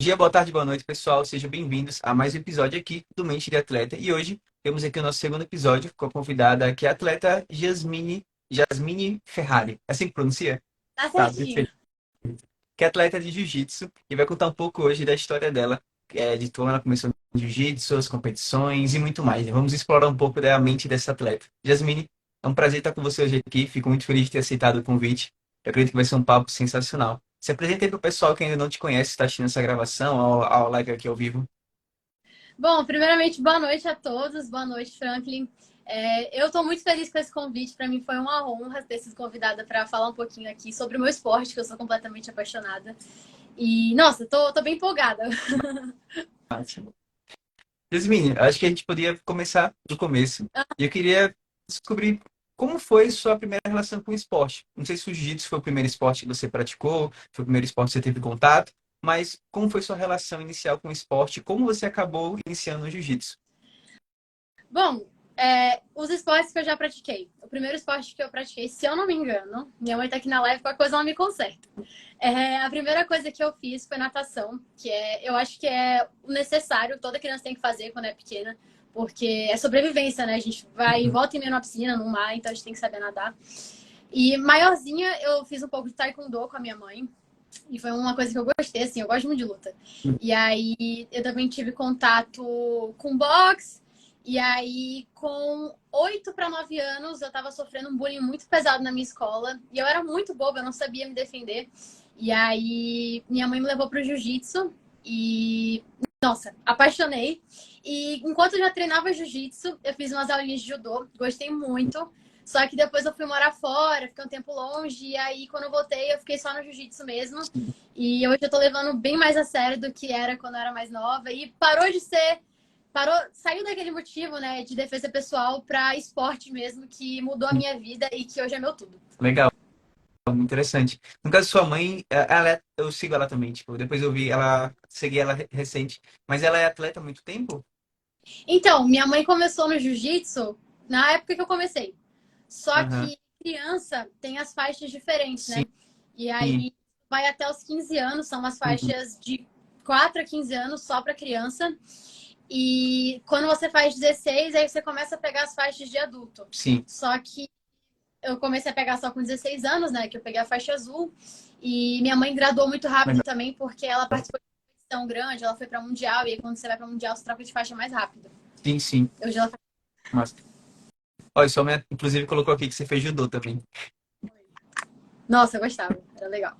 dia, boa tarde, boa noite, pessoal. Sejam bem-vindos a mais um episódio aqui do Mente de Atleta. E hoje temos aqui o nosso segundo episódio com a convidada, que é a atleta Jasmine Ferrari. É assim que pronuncia? Tá Tá, certinho. perfeito. Que é atleta de jiu-jitsu e vai contar um pouco hoje da história dela, de como ela começou no jiu-jitsu, as competições e muito mais. Vamos explorar um pouco da mente dessa atleta. Jasmine, é um prazer estar com você hoje aqui. Fico muito feliz de ter aceitado o convite. Eu acredito que vai ser um papo sensacional. Se apresenta aí para o pessoal que ainda não te conhece, está assistindo essa gravação, ao live aqui ao vivo. Bom, primeiramente, boa noite a todos. Boa noite, Franklin. Eu estou muito feliz com esse convite. Para mim foi uma honra ter sido convidada para falar um pouquinho aqui sobre o meu esporte, que eu sou completamente apaixonada. E, nossa, tô bem empolgada. Ótimo. Jasmine, acho que a gente poderia começar do começo. E eu queria descobrir como foi sua primeira relação com o esporte. Não sei se o jiu-jitsu foi o primeiro esporte que você praticou, foi o primeiro esporte que você teve contato, mas como foi sua relação inicial com o esporte? Como você acabou iniciando no jiu-jitsu? Bom, os esportes que eu já pratiquei. O primeiro esporte que eu pratiquei, se eu não me engano, minha mãe tá aqui na live, qualquer coisa ela me conserta. A primeira coisa que eu fiz foi natação, eu acho que é o necessário, toda criança tem que fazer quando é pequena, porque é sobrevivência, né? A gente vai e Uhum. volta e meia na piscina, no mar, então a gente tem que saber nadar. E maiorzinha, eu fiz um pouco de taekwondo com a minha mãe, e foi uma coisa que eu gostei, assim, eu gosto muito de luta. E aí eu também tive contato com boxe. E aí, com 8 para 9 anos, eu tava sofrendo um bullying muito pesado na minha escola. E eu era muito boba, eu não sabia me defender. E aí, minha mãe me levou pro jiu-jitsu. E, nossa, apaixonei. E enquanto eu já treinava jiu-jitsu, eu fiz umas aulinhas de judô. Gostei muito. Só que depois eu fui morar fora, fiquei um tempo longe. E aí, quando eu voltei, eu fiquei só no jiu-jitsu mesmo. E hoje eu tô levando bem mais a sério do que era quando eu era mais nova. E parou de ser. Saiu daquele motivo, né, de defesa pessoal para esporte mesmo, que mudou a minha vida e que hoje é meu tudo. Legal, muito interessante. No caso, sua mãe, eu sigo ela também, tipo, depois eu vi ela, segui ela recente, mas ela é atleta há muito tempo? Então, minha mãe começou no jiu-jitsu na época que eu comecei. Só Aham. que criança tem as faixas diferentes, Sim. né? E aí vai até os 15 anos, são as Uhum. faixas de 4 a 15 anos só para criança. E quando você faz 16, aí você começa a pegar as faixas de adulto. Sim. Só que eu comecei a pegar só com 16 anos, né? Que eu peguei a faixa azul. E minha mãe graduou muito rápido Legal. também, porque ela participou de uma competição grande, ela foi para Mundial, e aí quando você vai para Mundial, você troca de faixa mais rápido. Sim, sim. Hoje ela Mas, olha, sua mãe, inclusive, colocou aqui que você fez judô também. Nossa, eu gostava, era legal.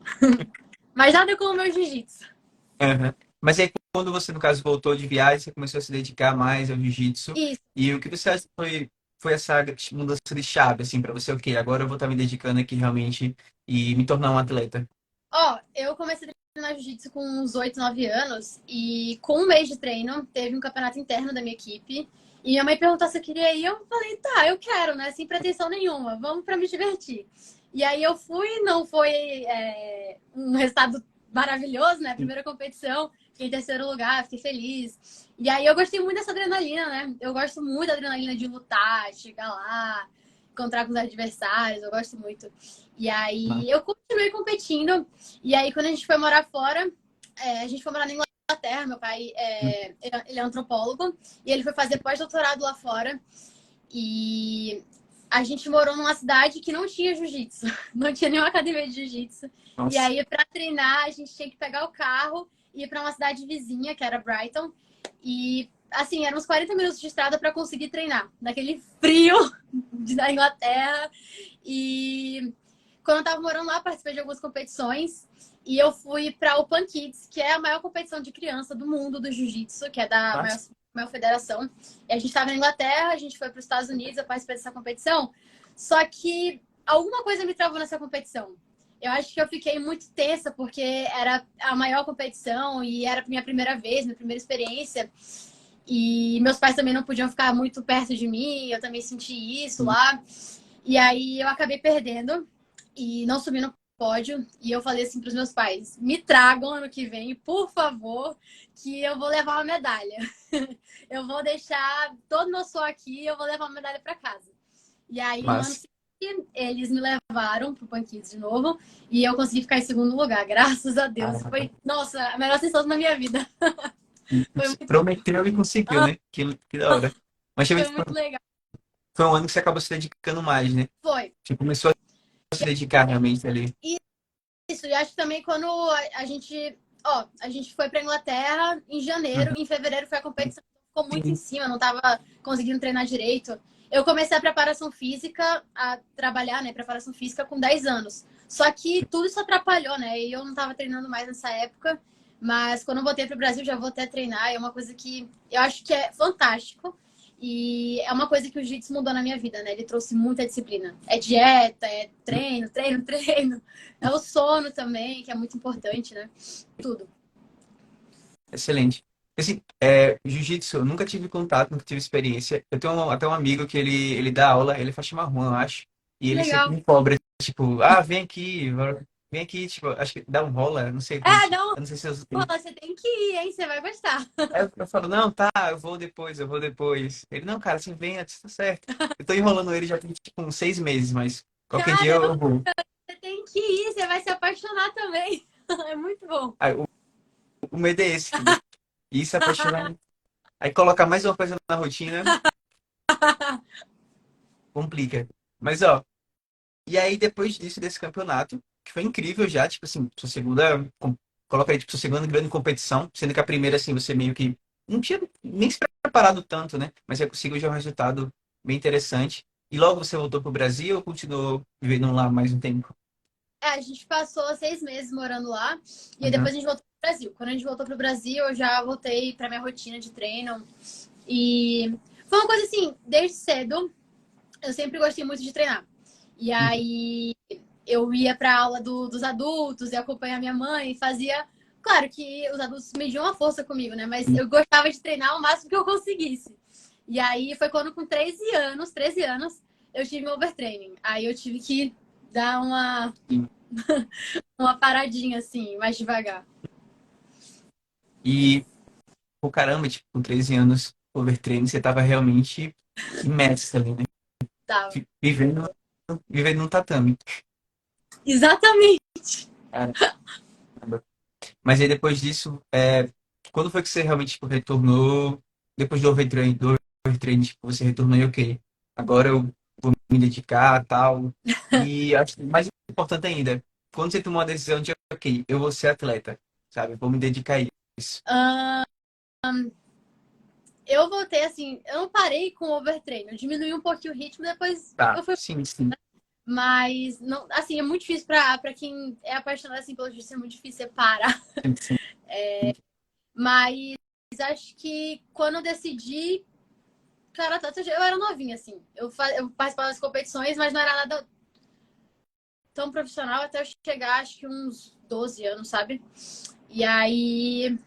Mas nada como o meu jiu-jitsu. Aham. Mas aí, quando você, no caso, voltou de viagem, você começou a se dedicar mais ao jiu-jitsu. Isso. E o que você acha que foi essa mudança de chave, assim, para você? Ok, agora eu vou estar me dedicando aqui realmente e me tornar um atleta. Ó, eu comecei a treinar jiu-jitsu com uns 8, 9 anos e com um mês de treino teve um campeonato interno da minha equipe. E minha mãe perguntou se eu queria ir, eu falei, tá, eu quero, né? Sem pretensão nenhuma, vamos pra me divertir. E aí eu fui, não foi um resultado maravilhoso, né? Primeira competição, fiquei em terceiro lugar, fiquei feliz. E aí eu gostei muito dessa adrenalina, né? Eu gosto muito da adrenalina de lutar, de chegar lá, encontrar com os adversários, eu gosto muito. E aí eu continuei competindo. E aí, quando a gente foi morar fora, a gente foi morar na Inglaterra. Meu pai, ele é antropólogo e ele foi fazer pós-doutorado lá fora. E a gente morou numa cidade que não tinha jiu-jitsu, não tinha nenhuma academia de jiu-jitsu. E Nossa, aí, para treinar, a gente tinha que pegar o carro e ir para uma cidade vizinha, que era Brighton. E assim, eram uns 40 minutos de estrada para conseguir treinar, naquele frio da Inglaterra. E quando eu tava morando lá, participei de algumas competições. E eu fui para o Pan Kids, que é a maior competição de criança do mundo do jiu-jitsu, que é da nossa. maior federação. E a gente estava na Inglaterra, a gente foi para os Estados Unidos, eu participei dessa competição. Só que alguma coisa me travou nessa competição. Eu acho que eu fiquei muito tensa, porque era a maior competição e era minha primeira vez, minha primeira experiência. E meus pais também não podiam ficar muito perto de mim, eu também senti isso lá. E aí eu acabei perdendo e não subi no pódio. E eu falei assim para os meus pais: me tragam ano que vem, por favor, que eu vou levar uma medalha. Eu vou deixar todo o meu suor aqui e eu vou levar uma medalha para casa. E aí no ano Mas, seguinte eles me levaram pro Pan Kids de novo e eu consegui ficar em segundo lugar, graças a Deus. Caraca. Foi, nossa, a melhor sensação da minha vida. Foi muito, Prometeu e conseguiu, né? Que da hora. Mas também foi muito legal. foi um ano que você acabou se dedicando mais, né? Foi. Você começou a se dedicar realmente ali. Isso, e acho que também quando a gente, ó, a gente foi pra Inglaterra em janeiro, Uhum. em fevereiro foi a competição, ficou muito em Sim. cima, não tava conseguindo treinar direito. Eu comecei a preparação física, a trabalhar, né, preparação física com 10 anos. Só que tudo isso atrapalhou, né? E eu não tava treinando mais nessa época, mas quando eu voltei pro Brasil já voltei a treinar, é uma coisa que eu acho que é fantástico. E é uma coisa que o jiu-jitsu mudou na minha vida, né? Ele trouxe muita disciplina. É dieta, é treino, treino, treino. É o sono também, que é muito importante, né? Tudo. Excelente. Assim, jiu-jitsu, eu nunca tive contato, nunca tive experiência. Eu tenho até um amigo que ele dá aula, ele é faixa marrom, eu acho. E Que ele sempre legal. me cobra, tipo, vem aqui, tipo, acho que dá um rola, não sei como, É, não, eu não sei se eu pô, você tem que ir, hein? Você vai gostar. Aí eu falo, não, tá, eu vou depois, eu vou depois. Ele, não, cara, assim, vem antes, tá certo. Eu tô enrolando ele já tem, tipo, uns 6 meses, mas qualquer dia Caramba, eu vou. você tem que ir, você vai se apaixonar também. É muito bom. Aí, o medo é esse, entendeu? E se apaixonar. Aí colocar mais uma coisa na rotina, complica. Mas, ó, e aí depois disso, desse campeonato, que foi incrível já, tipo assim, sua segunda, coloca aí, tipo, sua segunda grande competição, sendo que a primeira, assim, você meio que não tinha nem se preparado tanto, né? Mas você conseguiu já um resultado bem interessante. E logo você voltou pro Brasil ou continuou vivendo lá mais um tempo? É, a gente passou 6 meses morando lá e aí Uhum. depois a gente voltou pro Brasil. Quando a gente voltou pro Brasil, eu já voltei pra minha rotina de treino. E foi uma coisa assim, desde cedo, eu sempre gostei muito de treinar. E aí eu ia pra aula dos adultos e acompanhar minha mãe, fazia. Claro que os adultos mediam a força comigo, né? Mas eu gostava de treinar o máximo que eu conseguisse. E aí foi quando, com 13 anos, eu tive um overtraining. Aí eu tive que dar uma paradinha, assim, mais devagar. E, pô, caramba, tipo, com 13 anos, overtraining, você tava realmente imerso ali, né? Tava. Vivendo num tatame. Exatamente. Caramba. Mas aí depois disso, quando foi que você realmente tipo, retornou? Depois do overtraining, tipo, você retornou e ok, agora eu vou me dedicar tal. E acho que mais importante ainda, quando você tomou a decisão de ok, eu vou ser atleta, sabe? Vou me dedicar a isso. Ah, eu voltei assim, eu não parei com o overtreino, eu diminui um pouquinho o ritmo, depois Tá, eu fui. sim, sim. Mas, não, assim, é muito difícil pra quem é apaixonado assim, pelo jiu-jitsu, é muito difícil separar. Sim, sim. Mas acho que quando eu decidi, cara, eu era novinha, assim. Eu participava das competições, mas não era nada tão profissional até eu chegar, acho que uns 12 anos, sabe? E aí,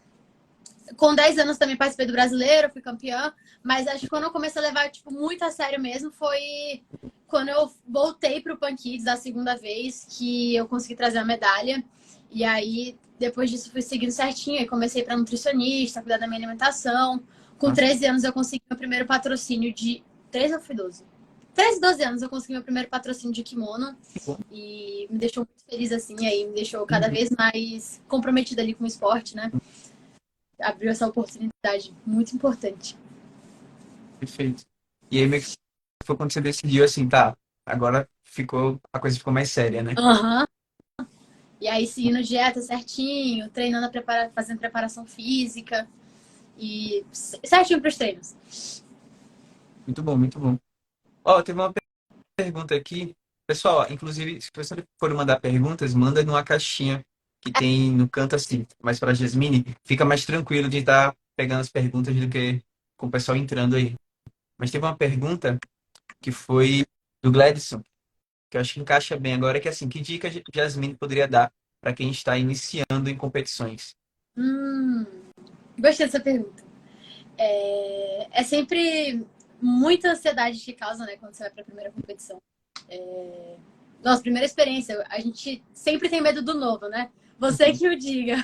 com 10 anos também participei do brasileiro, fui campeã, mas acho que quando eu comecei a levar, tipo, muito a sério mesmo, foi quando eu voltei pro Pan Kids da segunda vez, que eu consegui trazer a medalha. E aí, depois disso, fui seguindo certinho, e comecei para nutricionista, cuidar da minha alimentação. Com Nossa, 13 anos, eu consegui meu primeiro patrocínio de... 13 ou fui 12? 13, 12 anos, eu consegui meu primeiro patrocínio de kimono. que bom. E me deixou muito feliz, assim, e aí me deixou cada Uhum, vez mais comprometida ali com o esporte, né? Abriu essa oportunidade muito importante. perfeito. E aí meio que foi quando você decidiu assim, tá, agora a coisa ficou mais séria, né? Aham. E aí, seguindo dieta certinho, treinando, fazendo preparação física e certinho para os treinos. Muito bom, muito bom. Ó, teve uma pergunta aqui. Pessoal, inclusive, se você for mandar perguntas, manda numa caixinha que tem no canto assim. Mas para a Jasmine, fica mais tranquilo de estar pegando as perguntas do que com o pessoal entrando aí. Mas teve uma pergunta que foi do Gladson, que eu acho que encaixa bem agora, que é assim, que dica a Jasmine poderia dar para quem está iniciando em competições? Hum, gostei dessa pergunta. É sempre muita ansiedade que causa, né, quando você vai para a primeira competição. Nossa, primeira experiência, a gente sempre tem medo do novo, né? Você que o diga.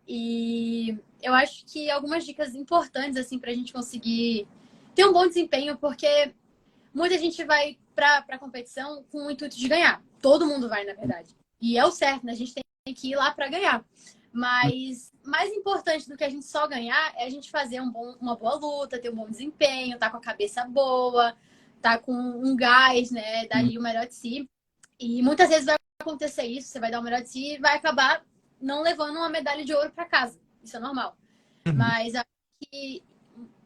E eu acho que algumas dicas importantes, assim, para a gente conseguir ter um bom desempenho, porque muita gente vai pra competição com o intuito de ganhar. Todo mundo vai, na verdade. E é o certo, né? A gente tem que ir lá pra ganhar. Mas mais importante do que a gente só ganhar é a gente fazer uma boa luta, ter um bom desempenho, tá com a cabeça boa, tá com um gás, né? Dar ali o melhor de si. E muitas vezes vai acontecer isso, você vai dar o melhor de si e vai acabar não levando uma medalha de ouro para casa. Isso é normal. Uhum. Mas acho que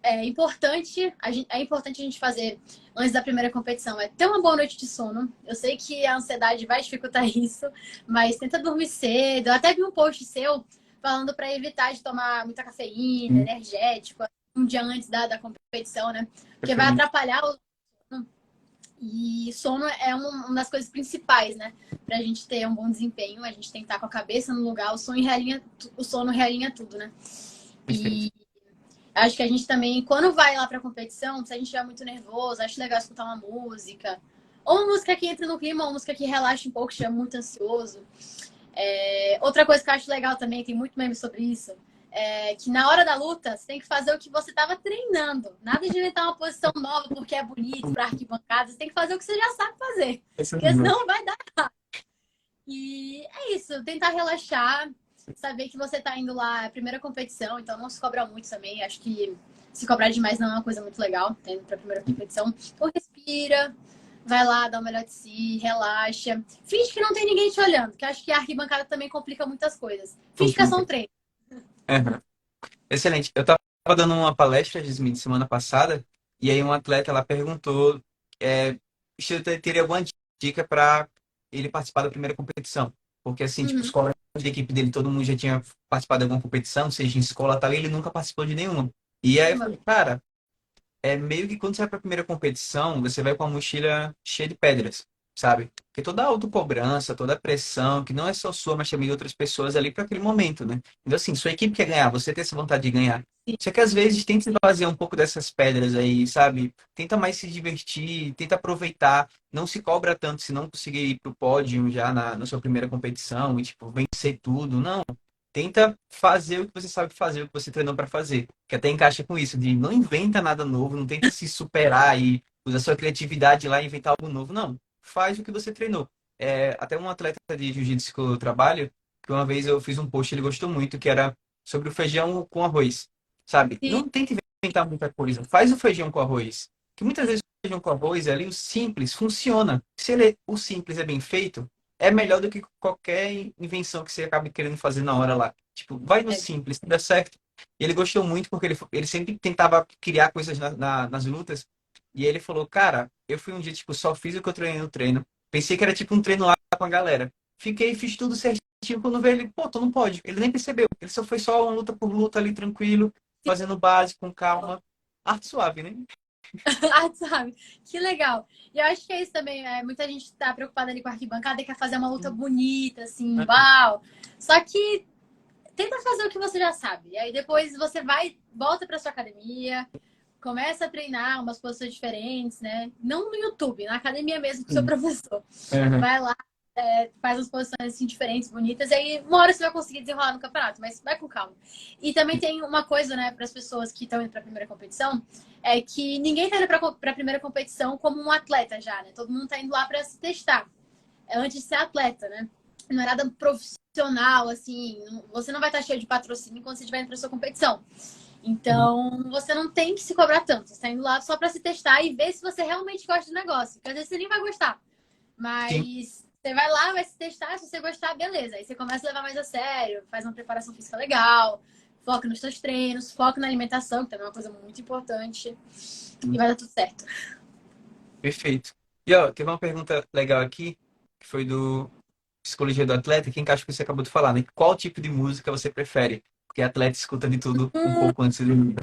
é importante a gente fazer antes da primeira competição é ter uma boa noite de sono. Eu sei que a ansiedade vai dificultar isso, mas tenta dormir cedo. Eu até vi um post seu falando para evitar de tomar muita cafeína, Sim, energético, um dia antes da competição, né? Porque vai perfeitamente. atrapalhar o e sono é uma das coisas principais, né? Pra gente ter um bom desempenho, a gente tem que estar com a cabeça no lugar, o sono realinha tudo, né? Perfeito. E acho que a gente também, quando vai lá pra competição, se a gente estiver muito nervoso, acho legal escutar uma música. Ou uma música que entre no clima, ou uma música que relaxe um pouco, estiver muito ansioso. Outra coisa que eu acho legal também, tem muito meme sobre isso, é que na hora da luta, você tem que fazer o que você estava treinando. Nada de inventar uma posição nova porque é bonito para arquibancada. Você tem que fazer o que você já sabe fazer. Esse é o Porque nível. senão vai dar. E é isso, tentar relaxar, saber que você está indo lá, é a primeira competição, então não se cobra muito também. Acho que se cobrar demais não é uma coisa muito legal, tá indo para a primeira competição. Então respira, vai lá, dá o melhor de si, relaxa. Finge que não tem ninguém te olhando, que acho que a arquibancada também complica muitas coisas. Finge que é só Complica. um treino. Uhum. Excelente. Eu estava dando uma palestra, Jasmine, semana passada, e aí um atleta ela perguntou se eu teria alguma dica para ele participar da primeira competição. Porque, assim, tipo, os Uhum. colegas de equipe dele, todo mundo já tinha participado de alguma competição, seja em escola e tal, e ele nunca participou de nenhuma. E aí eu Caramba. falei, cara, é meio que quando você vai para a primeira competição, você vai com a mochila cheia de pedras, sabe? Porque toda a autocobrança, toda a pressão, que não é só sua, mas também de outras pessoas ali para aquele momento, né? Então, assim, sua equipe quer ganhar, você tem essa vontade de ganhar. Só que às vezes tenta esvaziar um pouco dessas pedras aí, sabe? Tenta mais se divertir, tenta aproveitar, não se cobra tanto se não conseguir ir pro pódio já na sua primeira competição e, tipo, vencer tudo. Não. Tenta fazer o que você sabe fazer, o que você treinou para fazer. Que até encaixa com isso, de não inventa nada novo, não tenta se superar e usar sua criatividade lá e inventar algo novo. Não. Faz o que você treinou. Até um atleta de jiu-jitsu que eu trabalho, que uma vez eu fiz um post, ele gostou muito, que era sobre o feijão com arroz. Sabe? Sim, Não tenta inventar muita coisa. Faz o feijão com arroz. Que muitas vezes o feijão com arroz ali, o simples, funciona. Se o simples é bem feito, é melhor do que qualquer invenção que você acabe querendo fazer na hora lá. Tipo, vai no é. simples, dá certo. E ele gostou muito porque ele sempre tentava criar coisas nas lutas. E ele falou, cara, eu fui um dia, tipo, só fiz o que eu treinei no treino. Pensei que era tipo um treino lá com a galera. Fiz tudo certinho. Quando veio ele, pô, tu não pode. Ele nem percebeu. Ele só foi só uma luta por luta ali, tranquilo, fazendo base, com calma. Arte suave, né? Ah, sabe? Que legal. E eu acho que é isso também. Muita gente tá preocupada ali com a arquibancada e quer fazer uma luta bonita, assim, uau. Só que tenta fazer o que você já sabe. E aí depois você volta pra sua academia, começa a treinar umas posições diferentes, né? Não no YouTube, na academia mesmo com o seu professor. Uhum. Vai lá, faz umas posições assim diferentes, bonitas, e aí uma hora você vai conseguir desenrolar no campeonato, mas vai com calma. E também tem uma coisa, né, para as pessoas que estão indo para a primeira competição, é que ninguém tá indo para a primeira competição como um atleta já, né? Todo mundo tá indo lá para se testar, antes de ser atleta, né? Não é nada profissional, assim, você não vai estar cheio de patrocínio quando você estiver indo para sua competição. Então, você não tem que se cobrar tanto. Você está indo lá só para se testar e ver se você realmente gosta do negócio. Porque às vezes você nem vai gostar. Sim. Mas você vai lá, vai se testar, se você gostar, beleza. Aí você começa a levar mais a sério, faz uma preparação física legal, foca nos seus treinos, foca na alimentação, que também é uma coisa muito importante. E vai dar tudo certo. Perfeito. E ó, teve uma pergunta legal aqui, que foi do Psicologia do Atleta, que encaixa com o que você acabou de falar, né? Qual tipo de música você prefere? Porque atleta escuta de tudo um pouco antes de dormir.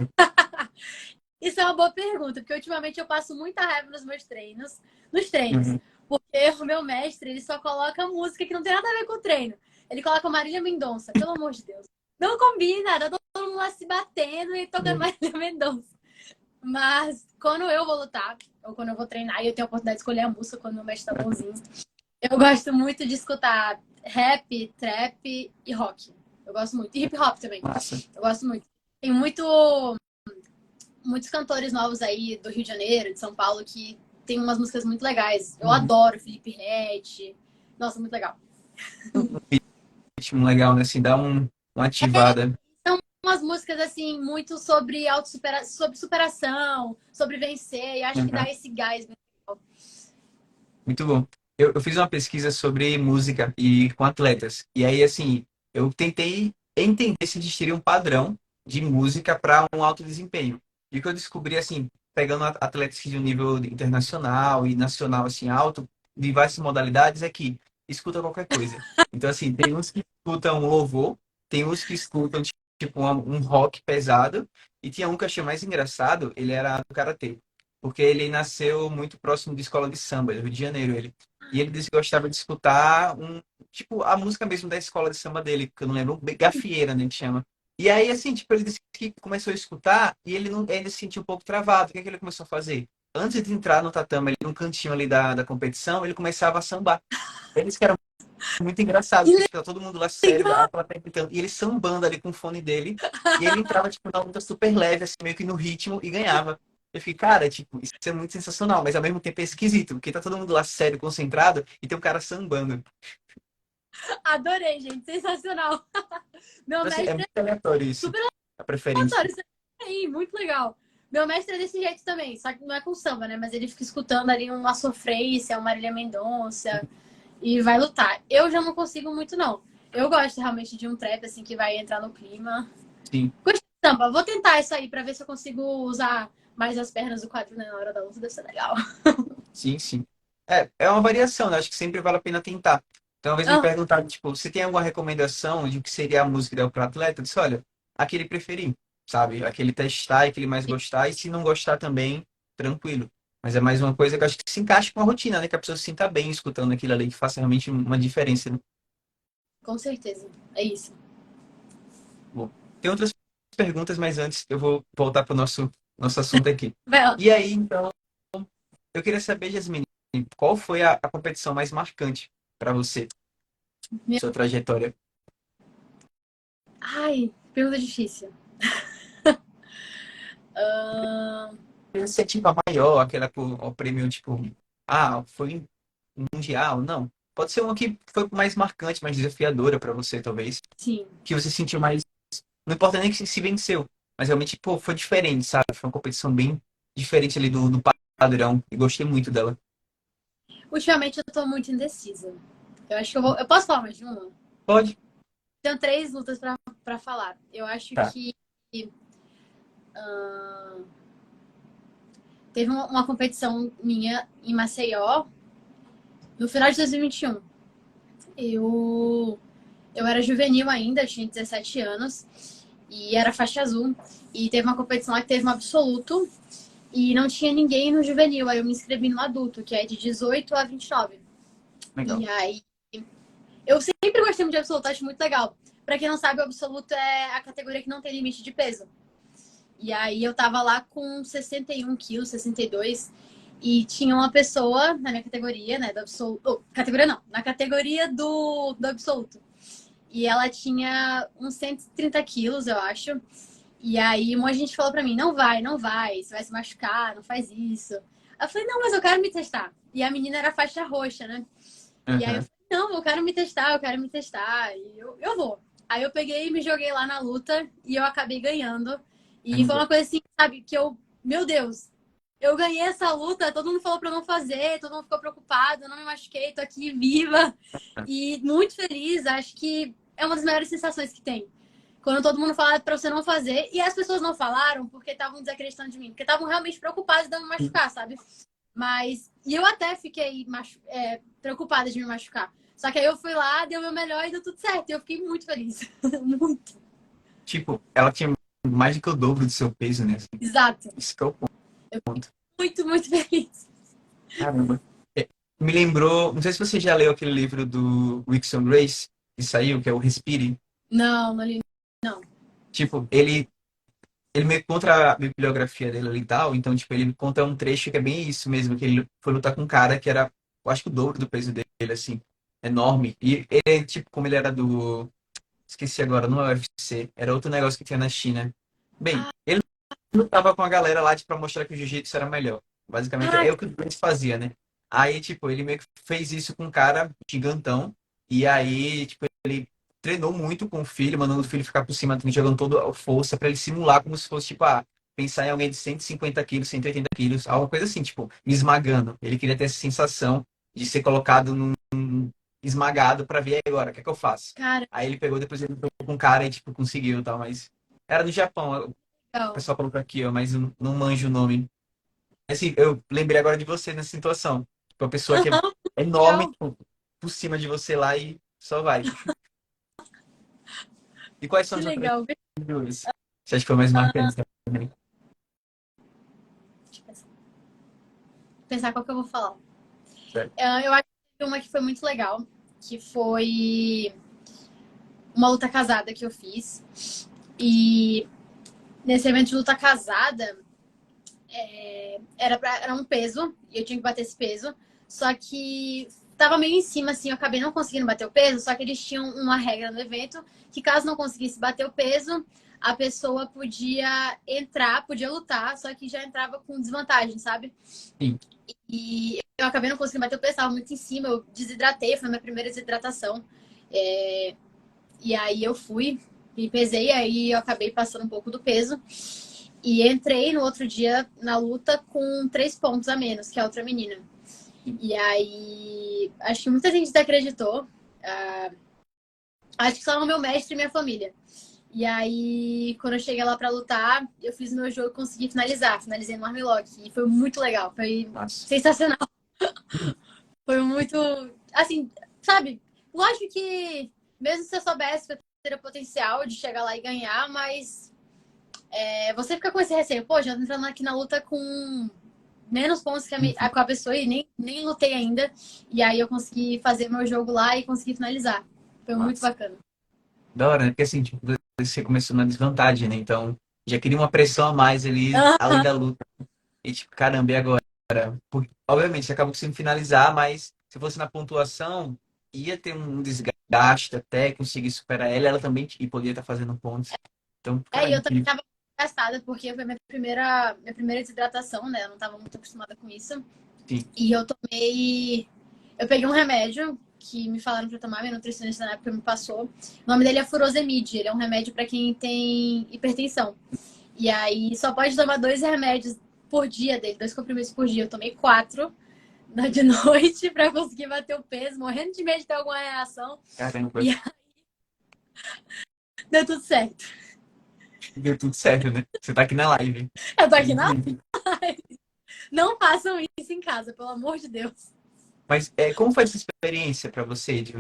Isso é uma boa pergunta, porque ultimamente eu passo muita raiva nos treinos. Uhum. Porque o meu mestre, ele só coloca música que não tem nada a ver com o treino. Ele coloca Marília Mendonça, pelo amor de Deus. Não combina, tá todo mundo lá se batendo e tocando Marília Mendonça. Mas quando eu vou lutar, ou quando eu vou treinar e eu tenho a oportunidade de escolher a música quando meu mestre tá bonzinho, eu gosto muito de escutar rap, trap e rock. Eu gosto muito. E hip hop também. Massa. Eu gosto muito. Tem muitos cantores novos aí do Rio de Janeiro, de São Paulo, que tem umas músicas muito legais. Eu Uhum. adoro Felipe Ret. Nossa, muito legal. Ritmo legal, né? Assim, dá uma ativada. São umas músicas, assim, muito sobre sobre superação, sobre vencer, e acho que dá Uhum. esse gás. Muito bom. Eu fiz uma pesquisa sobre música e com atletas. E aí, assim, eu tentei entender se existiria um padrão de música para um alto desempenho. E o que eu descobri, assim, pegando atletas de um nível internacional e nacional, assim, alto, de várias modalidades, é que escuta qualquer coisa. Então, assim, tem uns que escutam louvor, tem uns que escutam, tipo, um rock pesado, e tinha um que eu achei mais engraçado, ele era do karatê porque ele nasceu muito próximo de escola de samba, do Rio de Janeiro, ele. E ele disse que gostava de escutar tipo, a música mesmo da escola de samba dele, que eu não lembro, gafieira, né, que chama. E aí, assim, tipo, ele disse que começou a escutar e ele não, ele se sentiu um pouco travado. O que é que ele começou a fazer? Antes de entrar no tatame, ali, num cantinho ali da competição, ele começava a sambar. Ele disse que era muito engraçado, Que porque tipo, tá todo mundo lá sério, legal! a plateia gritando, e ele sambando ali com o fone dele, e ele entrava, tipo, na luta super leve, assim, meio que no ritmo, e ganhava. Eu fiquei, cara, tipo, isso é muito sensacional, mas ao mesmo tempo é esquisito, porque tá todo mundo lá sério, concentrado, e tem um cara sambando. Adorei, gente. Sensacional. Meu Então, assim, é mestre muito aleatório é isso, super a preferência. aleatório. Isso aí, muito legal. Meu mestre é desse jeito também, só que não é com samba, né? Mas ele fica escutando ali uma sofrência, uma Marília Mendonça e vai lutar. Eu já não consigo muito, não. Eu gosto realmente de um trap, assim, que vai entrar no clima. Sim, Gostei de samba. Vou tentar isso aí pra ver se eu consigo usar mais as pernas do quadril, né, na hora da luta. Deve ser legal. sim, sim. É uma variação, né? Acho que sempre vale a pena tentar. Então, uma vez me Ah, perguntaram, tipo, você tem alguma recomendação de o que seria a música ideal para o atleta? Eu disse, olha, aquele preferir, sabe? Aquele testar e aquele mais gostar, e se não gostar também, tranquilo. Mas é mais uma coisa que eu acho que se encaixa com a rotina, né? Que a pessoa se sinta bem escutando aquilo ali, que faça realmente uma diferença, né? com certeza. É isso. Bom, tem outras perguntas, mas antes eu vou voltar para o nosso assunto aqui. Vai lá. E aí, então, eu queria saber, Jasmine, qual foi a competição mais marcante para você, sua trajetória? Ai, pergunta difícil. Ahn, Ser tipo a maior, aquela com o prêmio, tipo, foi um mundial, não. Pode ser uma que foi mais marcante, mais desafiadora para você, talvez. sim. Que você sentiu mais. Não importa nem que se venceu, mas realmente, pô, foi diferente, sabe? Foi uma competição bem diferente ali do padrão. E gostei muito dela. Ultimamente eu tô muito indecisa. Eu acho que eu vou. Eu posso falar mais de uma? Pode? Tenho três lutas pra falar. Eu acho Tá. que teve uma competição minha em Maceió no final de 2021. Eu era juvenil ainda, tinha 17 anos e era faixa azul. E teve uma competição lá que teve um absoluto e não tinha ninguém no juvenil. Aí eu me inscrevi no adulto, que é de 18 a 29. Legal. E aí eu sempre gostei muito de absoluto, acho muito legal. Pra quem não sabe, o absoluto é a categoria que não tem limite de peso. E aí eu tava lá com 61 quilos, 62. E tinha uma pessoa na minha categoria, né? Do absoluto. Oh, categoria não, na categoria do absoluto. E ela tinha uns 130 quilos, eu acho. E aí um monte de gente falou pra mim: não vai, não vai, você vai se machucar, não faz isso. Eu falei: não, mas eu quero me testar. E a menina era faixa roxa, né? E aí eu Aham. falei: não, eu quero me testar, eu quero me testar. E eu vou. Aí eu peguei e me joguei lá na luta e eu acabei ganhando. E foi Caramba. uma coisa assim, sabe, que eu, meu Deus, eu ganhei essa luta, todo mundo falou pra eu não fazer, todo mundo ficou preocupado, eu não me machuquei, tô aqui viva e muito feliz. Acho que é uma das melhores sensações que tem. Quando todo mundo fala pra você não fazer, e as pessoas não falaram porque estavam desacreditando de mim, porque estavam realmente preocupadas de eu me machucar, sabe? Mas. E eu até fiquei preocupada de me machucar. Só que aí eu fui lá, dei o meu melhor e deu tudo certo. E eu fiquei muito feliz. Muito. Tipo, ela tinha mais do que o dobro do seu peso, né? Assim, Exato. isso que é o Eu fiquei ponto. muito, muito feliz. Caramba. É, me lembrou, não sei se você já leu aquele livro do Rickson Grace, que saiu, que é o Respire. Não, não li. Não. Tipo, ele meio que conta a bibliografia dele ali e tal, então, tipo, ele conta um trecho que é bem isso mesmo, que ele foi lutar com um cara que era, eu acho que o dobro do peso dele, assim, enorme. E ele, tipo, como ele era esqueci agora, não é UFC, era outro negócio que tinha na China. Bem, Ah, ele lutava com a galera lá, tipo, pra mostrar que o jiu-jitsu era melhor. Basicamente, Ah, é o que o Brent fazia, né? Aí, tipo, ele meio que fez isso com um cara gigantão. E aí, tipo, ele treinou muito com o filho, mandando o filho ficar por cima, jogando toda a força pra ele simular como se fosse, tipo, pensar em alguém de 150 quilos, 180 quilos, alguma coisa assim, tipo, me esmagando. Ele queria ter essa sensação de ser colocado esmagado pra ver agora, o que é que eu faço? cara, Aí ele pegou, depois ele lutou com um cara e, tipo, conseguiu e tal, mas era do Japão. O legal. pessoal colocou aqui, ó, mas eu não manjo o nome. Assim, eu lembrei agora de você nessa situação. Tipo, uma pessoa que é Aham, enorme, legal. tipo, por cima de você lá e só vai. E quais são Que as outras legal. figuras? Você acha que foi mais marcante também? Deixa eu pensar qual que eu vou falar. Certo. Eu acho que uma que foi muito legal, que foi uma luta casada que eu fiz. E nesse evento de luta casada, era um peso, e eu tinha que bater esse peso. Só que tava meio em cima, assim, eu acabei não conseguindo bater o peso, só que eles tinham uma regra no evento que caso não conseguisse bater o peso, a pessoa podia entrar, podia lutar, só que já entrava com desvantagem, sabe? Sim. E eu acabei não conseguindo bater o peso, tava muito em cima, eu desidratei, foi a minha primeira desidratação. É, E aí eu fui, me pesei, aí eu acabei passando um pouco do peso. E entrei no outro dia na luta com 3 pontos a menos que a outra menina. E aí, acho que muita gente desacreditou. Acho que só o meu mestre e minha família. E aí, quando eu cheguei lá pra lutar, eu fiz o meu jogo e consegui finalizar. Finalizei no armlock. E foi muito legal. Foi Nossa. sensacional. Foi muito. Assim, sabe? Lógico que, mesmo se eu soubesse que eu teria potencial de chegar lá e ganhar, mas você fica com esse receio. Pô, já tô entrando aqui na luta com menos pontos que com a pessoa e nem lutei ainda. E aí eu consegui fazer meu jogo lá e consegui finalizar. Foi muito Nossa. bacana. Da hora, né? Porque assim, tipo, você começou na desvantagem, né? Então, já queria uma pressão a mais ali, além da luta. E tipo, caramba, e agora? Porque, obviamente, você acabou conseguindo finalizar, mas se fosse na pontuação, ia ter um desgaste até conseguir superar ela, ela também e poderia estar fazendo pontos. Então, E cara, eu também incrível. tava gastada, porque foi minha primeira desidratação, né? Eu não tava muito acostumada com isso. Sim. E eu tomei. Eu peguei um remédio que me falaram pra tomar, minha nutricionista na época me passou. O nome dele é Furosemide. Ele é um remédio pra quem tem hipertensão. E aí só pode tomar 2 remédios por dia dele, 2 comprimidos por dia. Eu tomei 4 de noite pra conseguir bater o peso, morrendo de medo de ter alguma reação. Caramba, E aí deu tudo certo. deu tudo certo, né? Você tá aqui na live. Eu tô aqui Ainda na bem. live. Não façam isso em casa, pelo amor de Deus. Mas como foi essa experiência para você de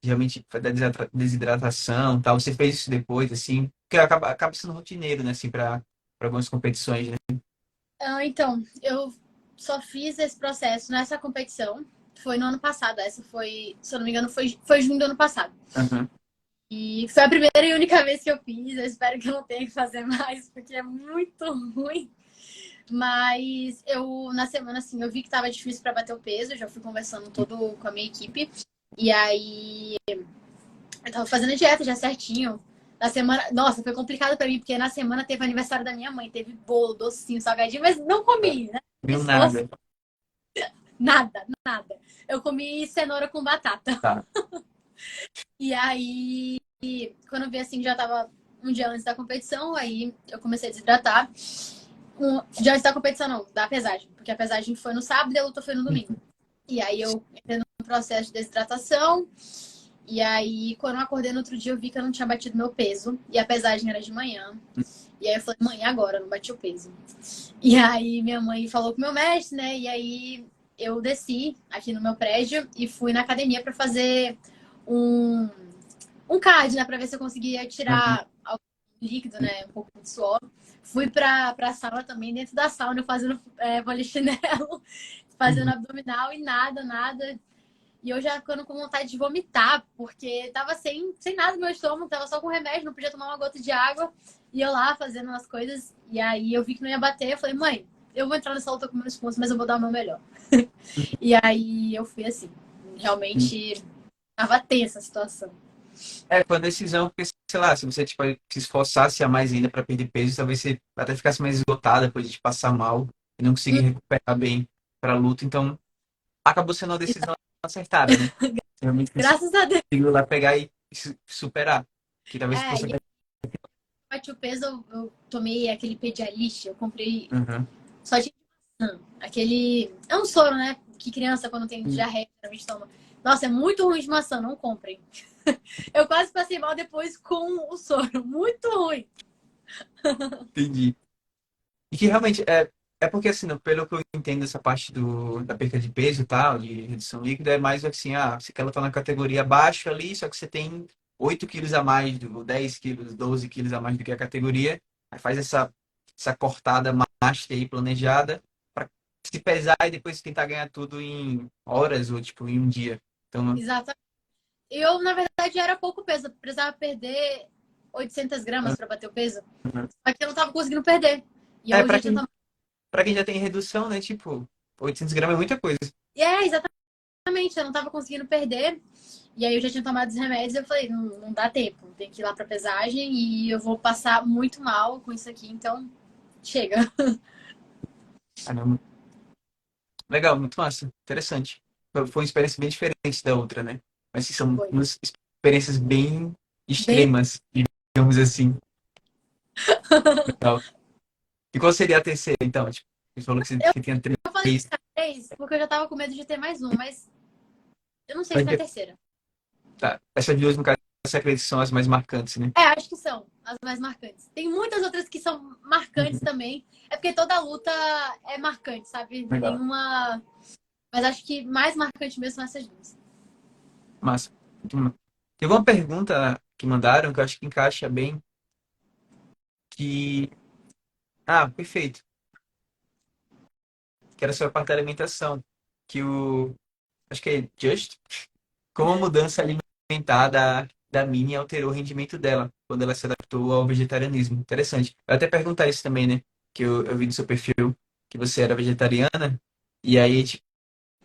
realmente da desidratação, tal? Você fez isso depois, assim? Porque acaba sendo rotineiro, né? Assim, para algumas competições, né? Então, eu só fiz esse processo nessa competição. Foi no ano passado. Essa foi, se eu não me engano, foi junho do ano passado. Aham. E foi a primeira e única vez que eu fiz. Eu espero que eu não tenha que fazer mais, porque é muito ruim. Mas eu, na semana, assim, eu vi que tava difícil para bater o peso. Eu já fui conversando todo com a minha equipe. E aí, eu tava fazendo dieta já certinho. Na semana, nossa, foi complicado para mim, porque na semana teve aniversário da minha mãe, teve bolo, docinho, salgadinho, mas não comi, né? Viu Esforço, nada. nada, nada. Eu comi cenoura com batata. Tá. E aí, quando eu vi assim, já tava um dia antes da competição, aí eu comecei a desidratar. Dia antes da competição, não, da pesagem, porque a pesagem foi no sábado e a luta foi no domingo. E aí eu entrei no processo de desidratação. E aí, quando eu acordei no outro dia, eu vi que eu não tinha batido meu peso. E a pesagem era de manhã. E aí eu falei, mãe, agora? Eu não bati o peso. E aí minha mãe falou com o meu mestre, né? E aí eu desci aqui no meu prédio e fui na academia para fazer um, um cardio, né? Pra ver se eu conseguia Aham. tirar algum líquido, né? Um pouco de suor. Fui pra sala também, dentro da sauna, eu fazendo polichinelo, fazendo Uhum. abdominal e nada, nada. E eu já ficando com vontade de vomitar, porque tava sem nada no meu estômago, tava só com remédio, não podia tomar uma gota de água. E eu lá fazendo as coisas, e aí eu vi que não ia bater. Eu falei, mãe, eu vou entrar nessa luta com meus pontos, mas eu vou dar o meu melhor. E aí eu fui assim, realmente tava tensa a situação. Foi uma decisão, porque, sei lá, se você tipo, se esforçasse a mais ainda para perder peso, talvez você até ficasse mais esgotada depois de te passar mal. e não consegui recuperar bem para a luta, então acabou sendo uma decisão acertada, né? Realmente Graças a Deus. conseguiu lá pegar e superar. Que talvez É, fosse. e eu bati o peso, eu tomei aquele Pedialyte, eu comprei Uhum. só de aquele. É um soro, né? Que criança, quando tem diarreia, geralmente toma. Nossa, é muito ruim de maçã, não comprem. Eu quase passei mal depois com o soro. Muito ruim. Entendi. E que realmente é porque, assim, pelo que eu entendo, essa parte da perda de peso e tal, de redução líquida, é mais assim, você quer lutar na categoria abaixo ali, só que você tem 8 quilos a mais, 10 quilos, 12 quilos a mais do que a categoria, aí faz essa cortada master aí, planejada, para se pesar e depois tentar ganhar tudo em horas ou, tipo, em um dia. Então, Exatamente. Eu, na verdade, era pouco peso. Eu precisava perder 800 gramas para bater o peso. Só que eu não tava conseguindo perder. E é, eu para já tinha quem, tomado. pra quem já tem redução, né, tipo, 800 gramas é muita coisa. E exatamente. Eu não tava conseguindo perder. E aí eu já tinha tomado os remédios. Eu falei, não dá tempo. Tem que ir lá pra pesagem. E eu vou passar muito mal com isso aqui. Então, chega. Caramba. Legal, muito massa. Interessante. Foi uma experiência bem diferente da outra, né? Mas são Foi. umas experiências bem Bem. extremas, digamos assim. Legal. E qual seria a terceira, então? Tipo, você falou que Eu você tinha falei três. três, porque eu já tava com medo de ter mais um. Mas eu não sei se foi a terceira. Tá. Essas duas, no caso, você acredita que são as mais marcantes, né? É, acho que são as mais marcantes. Tem muitas outras que são marcantes Uhum. também. É porque toda luta é marcante, sabe? Legal. Nenhuma. Mas acho que mais marcante mesmo são essas duas. Massa. Muito massa. Teve uma pergunta que mandaram que eu acho que encaixa bem, que... Ah, perfeito. Que era sobre a parte da alimentação. Que o... Acho que é Just. Como a mudança alimentar da Minnie alterou o rendimento dela quando ela se adaptou ao vegetarianismo. Interessante. Eu até perguntar isso também, né? Que eu vi no seu perfil que você era vegetariana. E aí, tipo,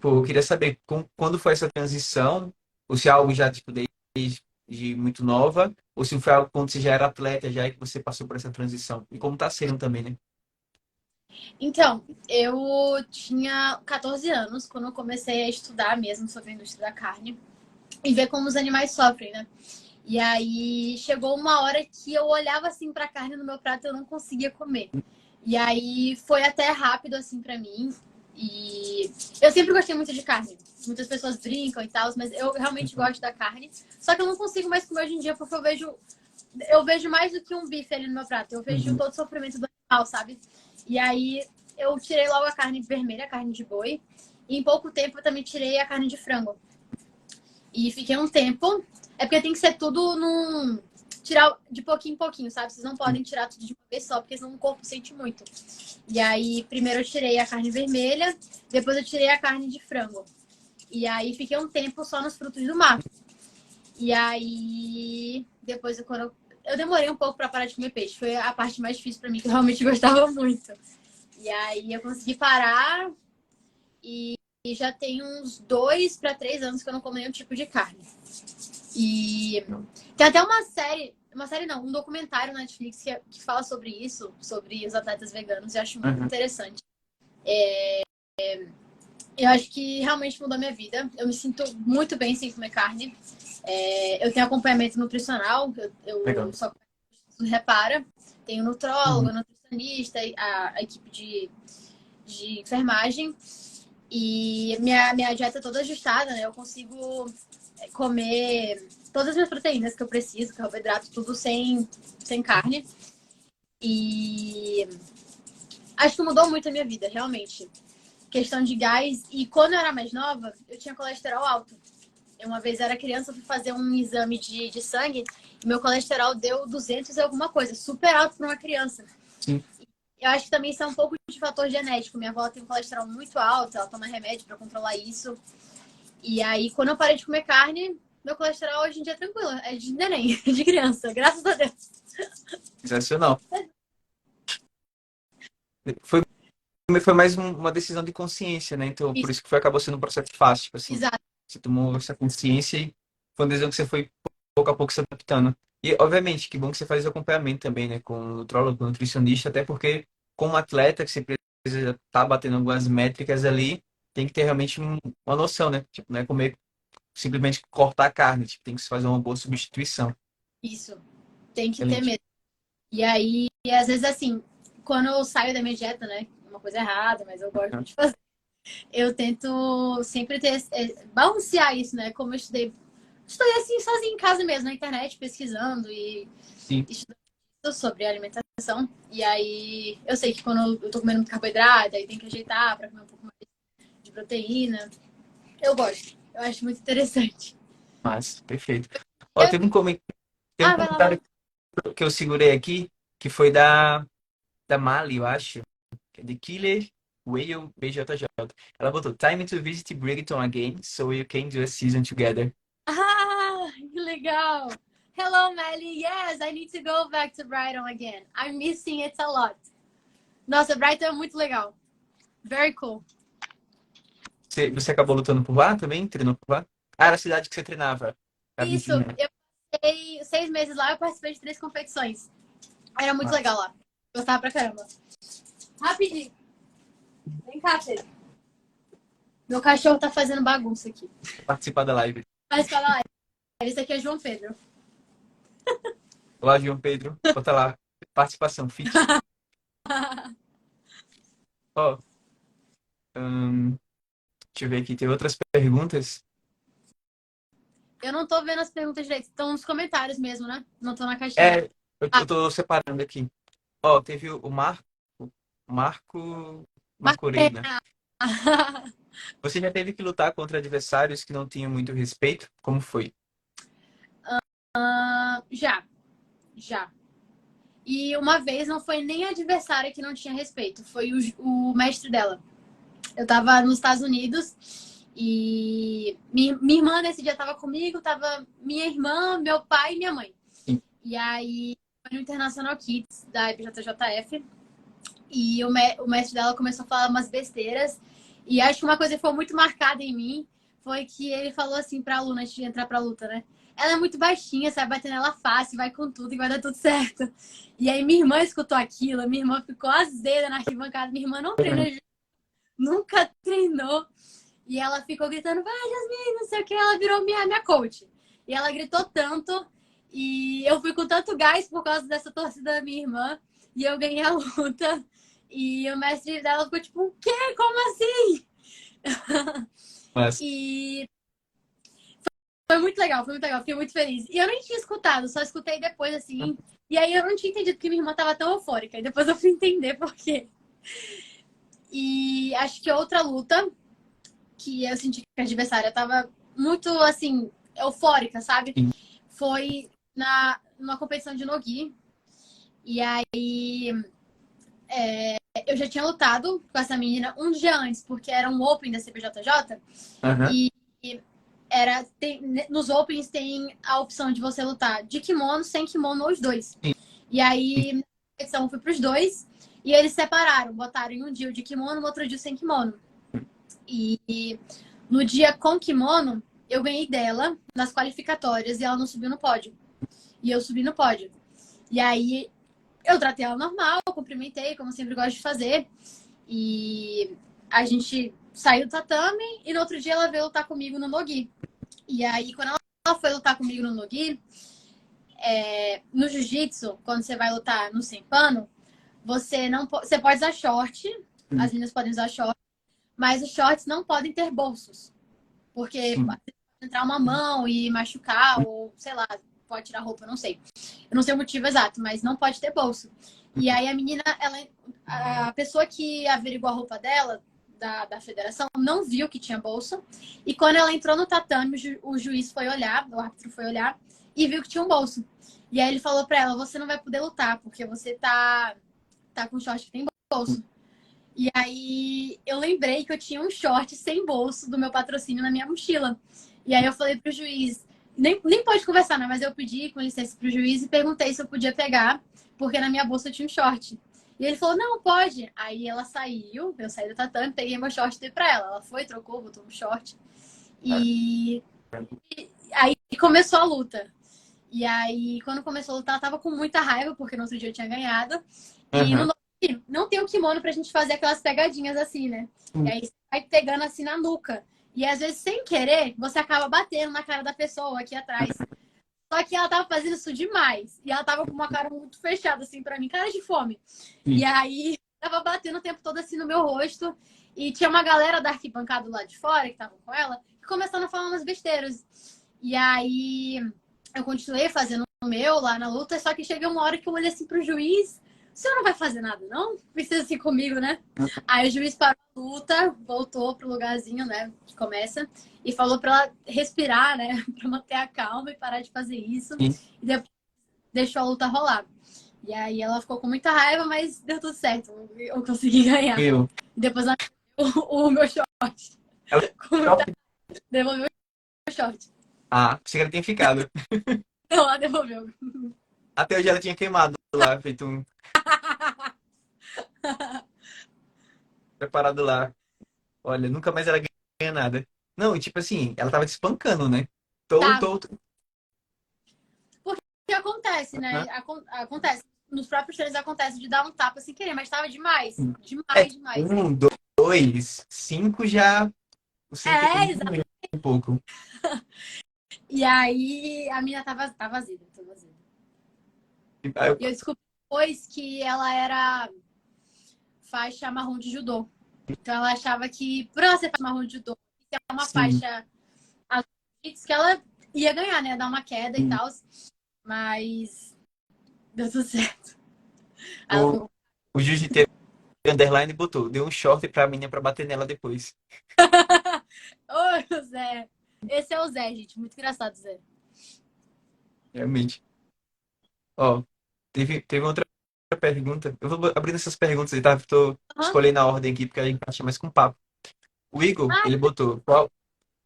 eu queria saber quando foi essa transição, ou se é algo já, tipo, desde de muito nova, ou se foi algo quando você já era atleta, já e que você passou por essa transição. E como tá sendo também, né? Então, eu tinha 14 anos quando eu comecei a estudar mesmo sobre a indústria da carne e ver como os animais sofrem, né? E aí chegou uma hora que eu olhava assim pra carne no meu prato e eu não conseguia comer. E aí foi até rápido assim pra mim. E eu sempre gostei muito de carne. Muitas pessoas brincam e tal, mas eu realmente gosto da carne. Só que eu não consigo mais comer hoje em dia porque eu vejo mais do que um bife ali no meu prato. Eu vejo Uhum. todo o sofrimento do animal, sabe? E aí eu tirei logo a carne vermelha, a carne de boi. E em pouco tempo eu também tirei a carne de frango. E fiquei um tempo. É porque tem que ser tudo num. Tirar de pouquinho em pouquinho, sabe? Vocês não podem tirar tudo de uma vez só, porque senão o corpo sente muito. E aí, primeiro eu tirei a carne vermelha, depois eu tirei a carne de frango. E aí fiquei um tempo só nos frutos do mar. E aí, depois quando eu demorei um pouco para parar de comer peixe. Foi a parte mais difícil para mim, que eu realmente gostava muito. E aí eu consegui parar e já tem uns 2 para 3 anos que eu não como nenhum tipo de carne. E tem até uma série não, um documentário na Netflix que fala sobre isso, sobre os atletas veganos, e eu acho muito Uhum. interessante. Eu acho que realmente mudou minha vida. Eu me sinto muito bem sem comer carne. Eu tenho acompanhamento nutricional, eu Legal. só repara. Tenho nutrólogo, Uhum. nutricionista, a equipe de enfermagem. E minha dieta é toda ajustada, né? Eu consigo comer todas as minhas proteínas que eu preciso, carboidrato, tudo sem carne. E acho que mudou muito a minha vida, realmente. Questão de gás. E quando eu era mais nova, eu tinha colesterol alto. Eu, uma vez era criança, eu fui fazer um exame de sangue e meu colesterol deu 200 e alguma coisa, super alto para uma criança. Sim. Eu acho que também isso é um pouco de fator genético. Minha avó tem um colesterol muito alto, ela toma remédio para controlar isso. E aí, quando eu parei de comer carne, meu colesterol hoje em dia é tranquilo. É de neném, de criança, graças a Deus. Sensacional. Foi, foi mais uma decisão de consciência, né? Então, por Isso, isso que acabou sendo um processo fácil, tipo assim. exato. Você tomou essa consciência e foi uma decisão que você foi pouco a pouco se adaptando. E, obviamente, que bom que você faz o acompanhamento também, né? Com o nutrólogo, com o nutricionista, até porque, como atleta, que você já tá batendo algumas métricas ali, tem que ter realmente uma noção, né? Tipo, não é comer, simplesmente cortar a carne, tipo, tem que se fazer uma boa substituição. Isso, tem que ter Excelente. mesmo. E aí, às vezes, assim, quando eu saio da minha dieta, né? É uma coisa errada, mas eu gosto de fazer. Eu tento sempre ter, balancear isso, né? Como eu estudei assim, sozinha em casa mesmo, na internet, pesquisando e Sim. estudando sobre alimentação. E aí, eu sei que quando eu tô comendo muito carboidrato, aí tem que ajeitar pra comer um pouco mais de proteína. Eu gosto. Eu acho muito interessante. Mas, perfeito. Ó, Eu... tem um Ah, vai lá, vai lá. comentário que eu segurei aqui, que foi da Mali, eu acho, que é de Killer Whale BJJ. Ela botou, time to visit Brighton again, so we can do a season together. Ah, que legal. Hello, Melly. Yes, I need to go back to Brighton again. I'm missing it a lot. Nossa, Brighton é muito legal. Very cool. Você acabou lutando por lá também? Treinou por lá? Ah, era a cidade que você treinava, a Isso, vizinha. eu passei 6 meses lá, eu participei de 3 competições. Era muito Mas, legal lá. Gostava pra caramba. Rapidinho. Vem cá, Pedro. Meu cachorro tá fazendo bagunça aqui. participar da live. Mas fala lá. Esse aqui é João Pedro. Olá, João Pedro. Bota lá, participação, fit. Ó, hum, deixa eu ver aqui, tem outras perguntas. Eu não tô vendo as perguntas direito. Estão nos comentários mesmo, né? Não tô na caixinha. É, Ah, eu tô separando aqui. Ó, teve o Marco Marcorena. bacana. Você já teve que lutar contra adversários que não tinham muito respeito? Como foi? Já, já. E uma vez não foi nem a adversária que não tinha respeito, foi o mestre dela. Eu tava nos Estados Unidos e minha irmã nesse dia tava comigo, tava minha irmã, meu pai e minha mãe. Sim. E aí foi no International Kids da IBJJF e o mestre dela começou a falar umas besteiras. E acho que uma coisa que foi muito marcada em mim foi que ele falou assim pra aluna antes de entrar pra luta, né? Ela é muito baixinha, você vai bater nela fácil, vai com tudo e vai dar tudo certo. E aí minha irmã escutou aquilo, minha irmã ficou azeda na arquibancada. Minha irmã não treina, nunca treinou. E ela ficou gritando, vai, Jasmine, não sei o que. Ela virou minha coach. E ela gritou tanto. E eu fui com tanto gás por causa dessa torcida da minha irmã. E eu ganhei a luta. E o mestre dela ficou tipo, o quê? Como assim? Mas, E foi muito legal, foi muito legal. Fiquei muito feliz. E eu nem tinha escutado, só escutei depois, assim. E aí eu não tinha entendido porque minha irmã tava tão eufórica. E depois eu fui entender por quê. E acho que outra luta que eu senti que a adversária tava muito, assim, eufórica, sabe? sim. Foi numa competição de Nogi. E aí eu já tinha lutado com essa menina um dia antes, porque era um Open da CBJJ. Aham. E nos Opens tem a opção de você lutar de kimono, sem kimono ou os dois. Sim. E aí, na competição foi pros dois. E eles separaram, botaram em um dia o de kimono, no outro dia o sem kimono. E no dia com kimono, eu ganhei dela nas qualificatórias e ela não subiu no pódio. E eu subi no pódio. E aí eu tratei ela normal, cumprimentei, como sempre gosto de fazer. E a gente saiu do tatame e no outro dia ela veio lutar comigo no Nogi. E aí, quando ela foi lutar comigo no Nogi, no jiu-jitsu, quando você vai lutar no sem pano, você não você pode usar short, as meninas podem usar short, mas os shorts não podem ter bolsos. Porque Sim. pode entrar uma mão e machucar, ou sei lá, pode tirar roupa, eu não sei. Eu não sei o motivo exato, mas não pode ter bolso. E aí a menina, a pessoa que averiguou a roupa dela, da federação, não viu que tinha bolso. E quando ela entrou no tatame, o juiz foi olhar, o árbitro foi olhar, e viu que tinha um bolso. E aí ele falou pra ela, você não vai poder lutar, porque você tá com short que tem bolso. E aí eu lembrei que eu tinha um short sem bolso do meu patrocínio na minha mochila. E aí eu falei pro juiz, nem pode conversar, né? Mas eu pedi com licença pro juiz e perguntei se eu podia pegar, porque na minha bolsa tinha um short. E ele falou, não, pode. Aí ela saiu, eu saí do tatame, peguei meu short e dei pra ela. Ela foi, trocou, botou um short. E aí começou a luta. E aí, quando começou a lutar, ela tava com muita raiva, porque no outro dia eu tinha ganhado. E no Aham. que não tem o kimono pra gente fazer aquelas pegadinhas assim, né? E aí você vai pegando assim na nuca. E às vezes, sem querer, você acaba batendo na cara da pessoa aqui atrás. Só que ela tava fazendo isso demais. E ela tava com uma cara muito fechada, assim, pra mim, cara de fome. E Sim. aí, tava batendo o tempo todo assim no meu rosto. E tinha uma galera da arquibancada lá de fora que tava com ela, que começaram a falar umas besteiras. E aí, eu continuei fazendo o meu lá na luta, só que chegou uma hora que eu olhei assim pro juiz. O senhor não vai fazer nada, não? Precisa assim comigo, né? Aí o juiz parou a luta, voltou pro lugarzinho, né, que começa, e falou pra ela respirar, né, pra manter a calma e parar de fazer isso. Sim. E depois deixou a luta rolar. E aí ela ficou com muita raiva, mas deu tudo certo. Eu consegui ganhar. Eu. E depois ela o meu short. Ela... Com muita... Devolveu o short. Ah, pensei que ela tinha ficado. Não, ela devolveu. Até hoje ela tinha queimado lá, feito um preparado lá. Olha, nunca mais ela ganha nada. Não, e tipo assim, ela tava te espancando, né? Tô, Tá. tô, Porque acontece, né? né? Acontece. Nos próprios treinos acontece de dar um tapa sem querer, mas tava demais. É, Demais, demais. um, dois, cinco já você É, entende exato. um pouco. E aí a mina tava azeda, tava azeda. Aí E eu descobri depois que ela era faixa marrom de judô. Então ela achava que, por ela ser faixa marrom de judô, e ter uma sim, faixa azul, que ela ia ganhar, né? Dar uma queda e sim. tal. Mas deu tudo certo. Aí ela O, ficou. o jiu-jitsu underline botou, deu um short pra menina pra bater nela depois. Ô, Zé. Esse é o Zé, gente. Muito engraçado, Zé. Realmente. Ó, teve outra pergunta. Eu vou abrindo essas perguntas aí, tá? Tô Uhum. escolhendo a ordem aqui porque a gente acha mais com papo. O Igor, Ah, ele botou,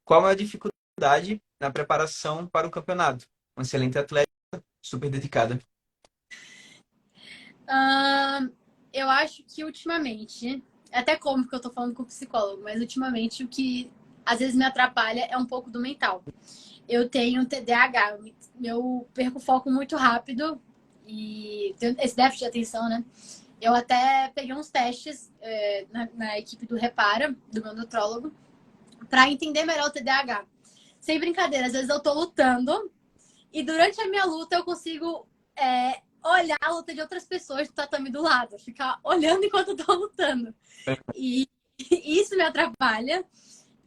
qual é a dificuldade na preparação para um campeonato? Um excelente atleta, super dedicada. eu acho que ultimamente, é até como que eu tô falando com o psicólogo, mas ultimamente o que às vezes me atrapalha é um pouco do mental. Eu tenho TDAH, eu perco o foco muito rápido e tenho esse déficit de atenção, né? Eu até peguei uns testes na equipe do Repara, do meu nutrólogo, para entender melhor o TDAH. Sem brincadeira, às vezes eu tô lutando e durante a minha luta eu consigo olhar a luta de outras pessoas do tatame do lado, ficar olhando enquanto eu tô lutando. E isso me atrapalha.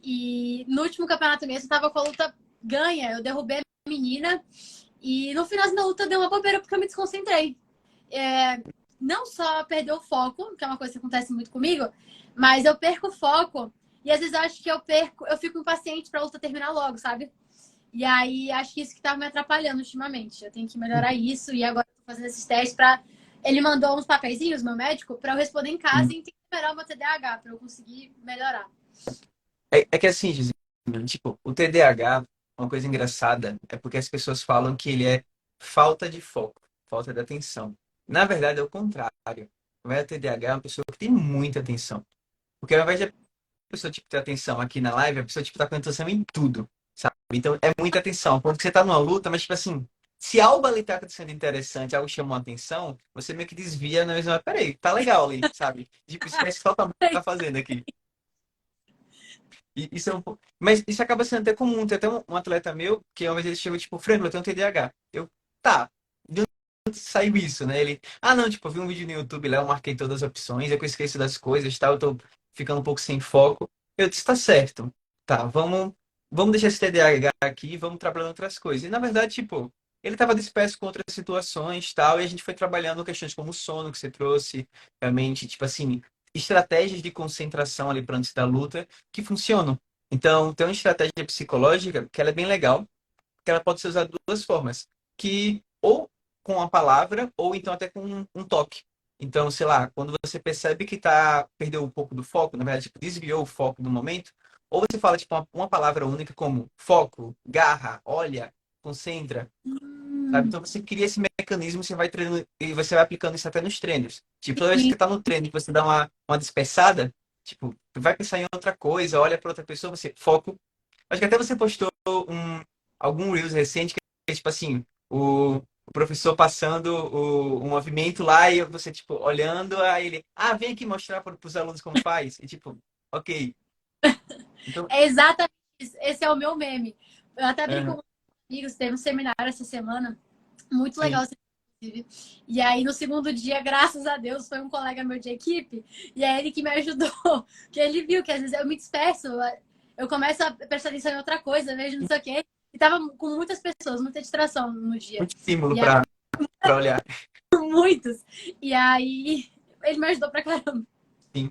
E no último campeonato mesmo, eu tava com a luta ganha. Eu derrubei a menina. E no finalzinho da luta deu uma bobeira porque eu me desconcentrei. Não só perder o foco, que é uma coisa que acontece muito comigo, mas eu perco o foco. E às vezes eu acho que eu fico impaciente pra luta terminar logo, sabe? E aí, acho que isso que tava me atrapalhando ultimamente. Eu tenho que melhorar isso. E agora eu tô fazendo esses testes pra. Ele mandou uns papeizinhos, meu médico, pra eu responder em casa e entender melhor o meu TDAH, pra eu conseguir melhorar. É que assim, Gisele, tipo, o TDAH, uma coisa engraçada, é porque as pessoas falam que ele é falta de foco, falta de atenção. Na verdade, é o contrário. O TDAH é uma pessoa que tem muita atenção. Porque ao invés de a pessoa, tipo, ter atenção aqui na live, a pessoa, tipo, tá com atenção em tudo, sabe? Então, é muita atenção. Quando você tá numa luta, mas, tipo assim, se algo ali tá acontecendo interessante, algo chamou a atenção, você meio que desvia, né? Mas, peraí, tá legal ali, sabe? Tipo, esquece totalmente o que tá fazendo aqui. E isso é um pouco... Mas isso acaba sendo até comum. Tem até um atleta meu que uma vez ele chegou, tipo, Franklin, eu tenho TDAH. Eu, tá. De onde saiu isso, né? Ele, não, tipo, eu vi um vídeo no YouTube lá, eu marquei todas as opções, é que eu esqueço das coisas, tal, eu tô ficando um pouco sem foco. Eu disse, tá certo. Tá, vamos deixar esse TDAH aqui e vamos trabalhando outras coisas. E na verdade, tipo, ele tava disperso com outras situações, tal, e a gente foi trabalhando questões como o sono que você trouxe, realmente, tipo assim, estratégias de concentração ali para antes da luta que funcionam. Então, tem uma estratégia psicológica que ela é bem legal, que ela pode ser usada de duas formas, que ou com a palavra ou então até com um toque. Então, sei lá, quando você percebe que perdeu um pouco do foco, na verdade, tipo, desviou o foco do momento, ou você fala tipo uma palavra única como foco, garra, olha, concentra, sabe? Então você cria esse mecanismo, você vai treinando e você vai aplicando isso até nos treinos. Tipo, toda vez que Sim. você tá no treino e você dá uma dispersada, tipo, tu vai pensar em outra coisa, olha para outra pessoa, você foco. Acho que até você postou algum Reels recente que é tipo assim, o professor passando o movimento lá e você, tipo, olhando, aí ele, vem aqui mostrar para os alunos como faz. E tipo, ok. Então, É exatamente isso. Esse é o meu meme. Eu até brinco aham, com amigos, teve um seminário essa semana, muito sim, legal, inclusive. E aí, no segundo dia, graças a Deus, foi um colega meu de equipe, e é ele que me ajudou. Que ele viu que às vezes eu me disperso, eu começo a prestar atenção em outra coisa, vejo não sei o quê. E tava com muitas pessoas, muita distração no dia. muito estímulo E aí, para olhar. muitos. E aí, ele me ajudou pra caramba. Sim.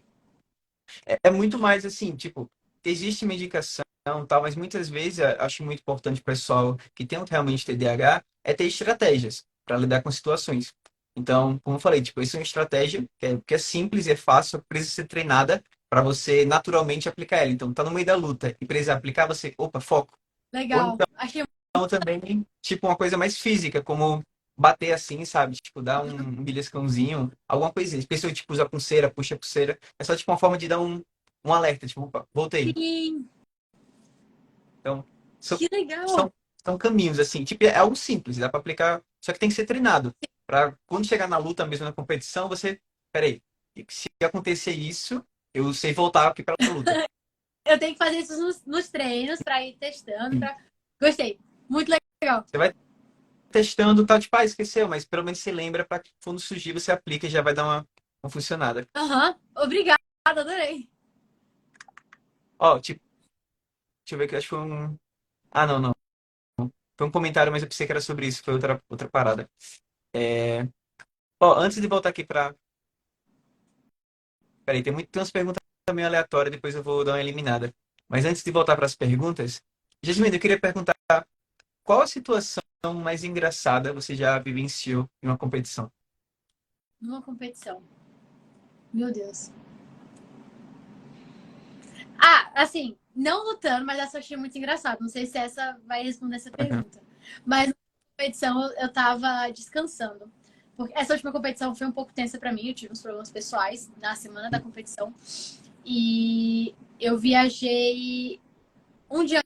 É muito mais assim, tipo, existe medicação, tal, mas muitas vezes acho muito importante o pessoal que tem realmente TDAH é ter estratégias para lidar com situações. Então, como eu falei, tipo, isso é uma estratégia que é simples e é fácil, precisa ser treinada para você naturalmente aplicar ela. Então, tá no meio da luta e precisa aplicar, você, opa, foco. Ou Legal. Achei. então também, tipo, uma coisa mais física, como bater assim, sabe? Tipo, dar um beliscãozinho, alguma coisinha. A pessoa, tipo, usa pulseira, puxa pulseira. É só, tipo, uma forma de dar um alerta, tipo, opa, voltei. Sim, Então, são, que legal. são, são caminhos, assim. Tipo, é algo simples, dá pra aplicar, só que tem que ser treinado. Pra quando chegar na luta mesmo, na competição, você, peraí, se acontecer isso, eu sei voltar aqui pra luta. Eu tenho que fazer isso nos treinos para ir testando. Sim. Pra... Gostei. Muito legal. Você vai testando, tá, tipo, esqueceu, mas pelo menos você lembra pra que quando surgir você aplica e já vai dar uma funcionada. Aham. Obrigada, adorei. Ó, tipo, deixa eu ver que acho que foi um. Ah, não, não. Foi um comentário, mas eu pensei que era sobre isso, foi outra parada. É... Ó, antes de voltar aqui pra. Peraí, tem umas perguntas meio aleatórias, depois eu vou dar uma eliminada. Mas antes de voltar para as perguntas, Jasmine, eu queria perguntar qual a situação mais engraçada você já vivenciou em uma competição? Numa competição. Meu Deus. Ah, assim, não lutando, mas essa eu achei muito engraçado. Não sei se essa vai responder essa Uhum. pergunta. Mas na competição eu tava descansando. Porque essa última competição foi um pouco tensa para mim. Eu tive uns problemas pessoais na semana da competição. E eu viajei um dia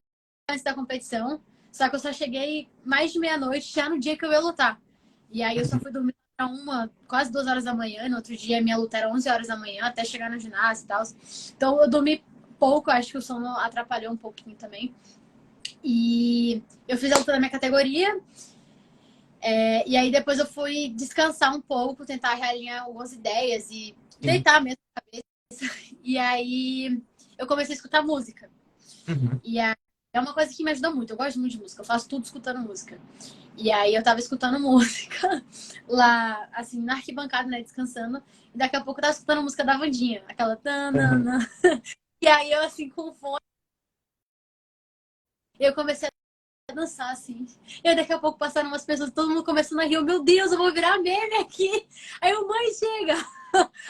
antes da competição. Só que eu só cheguei mais de meia-noite, já no dia que eu ia lutar. E aí eu só fui dormir pra quase 2 horas da manhã. No outro dia minha luta era 11 horas da manhã, até chegar no ginásio e tal. Então eu dormi pouco, acho que o sono atrapalhou um pouquinho também. E eu fiz a luta da minha categoria. E aí depois eu fui descansar um pouco, tentar realinhar algumas ideias e Sim. deitar mesmo a cabeça. E aí eu comecei a escutar música. Uhum. E aí, é uma coisa que me ajuda muito. Eu gosto muito de música. Eu faço tudo escutando música. E aí eu tava escutando música lá, assim, na arquibancada, né, descansando. E daqui a pouco eu tava escutando a música da Wandinha. Aquela Uhum. tanana. E aí eu, assim, com fone, eu comecei a dançar, assim. E aí daqui a pouco passaram umas pessoas, todo mundo começando a rir. Eu, meu Deus, eu vou virar meme aqui. Aí eu, mãe, chega.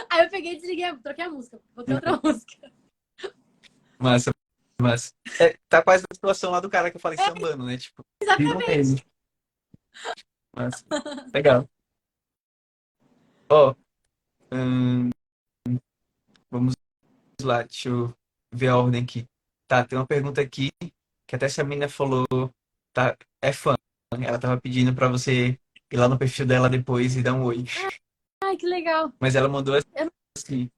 Aí eu peguei e desliguei, troquei a música. Botei outra Uhum. música. Massa, massa. É, tá quase a situação lá do cara que eu falei sambando, né? Tipo, vira um Exatamente. meme. Massa. Legal. Ó, hum, vamos lá, deixa eu ver a ordem aqui. Tá, tem uma pergunta aqui que até essa menina falou, tá, é fã. Ela tava pedindo pra você ir lá no perfil dela depois e dar um oi. Ai, que legal. Mas ela mandou Eu assim,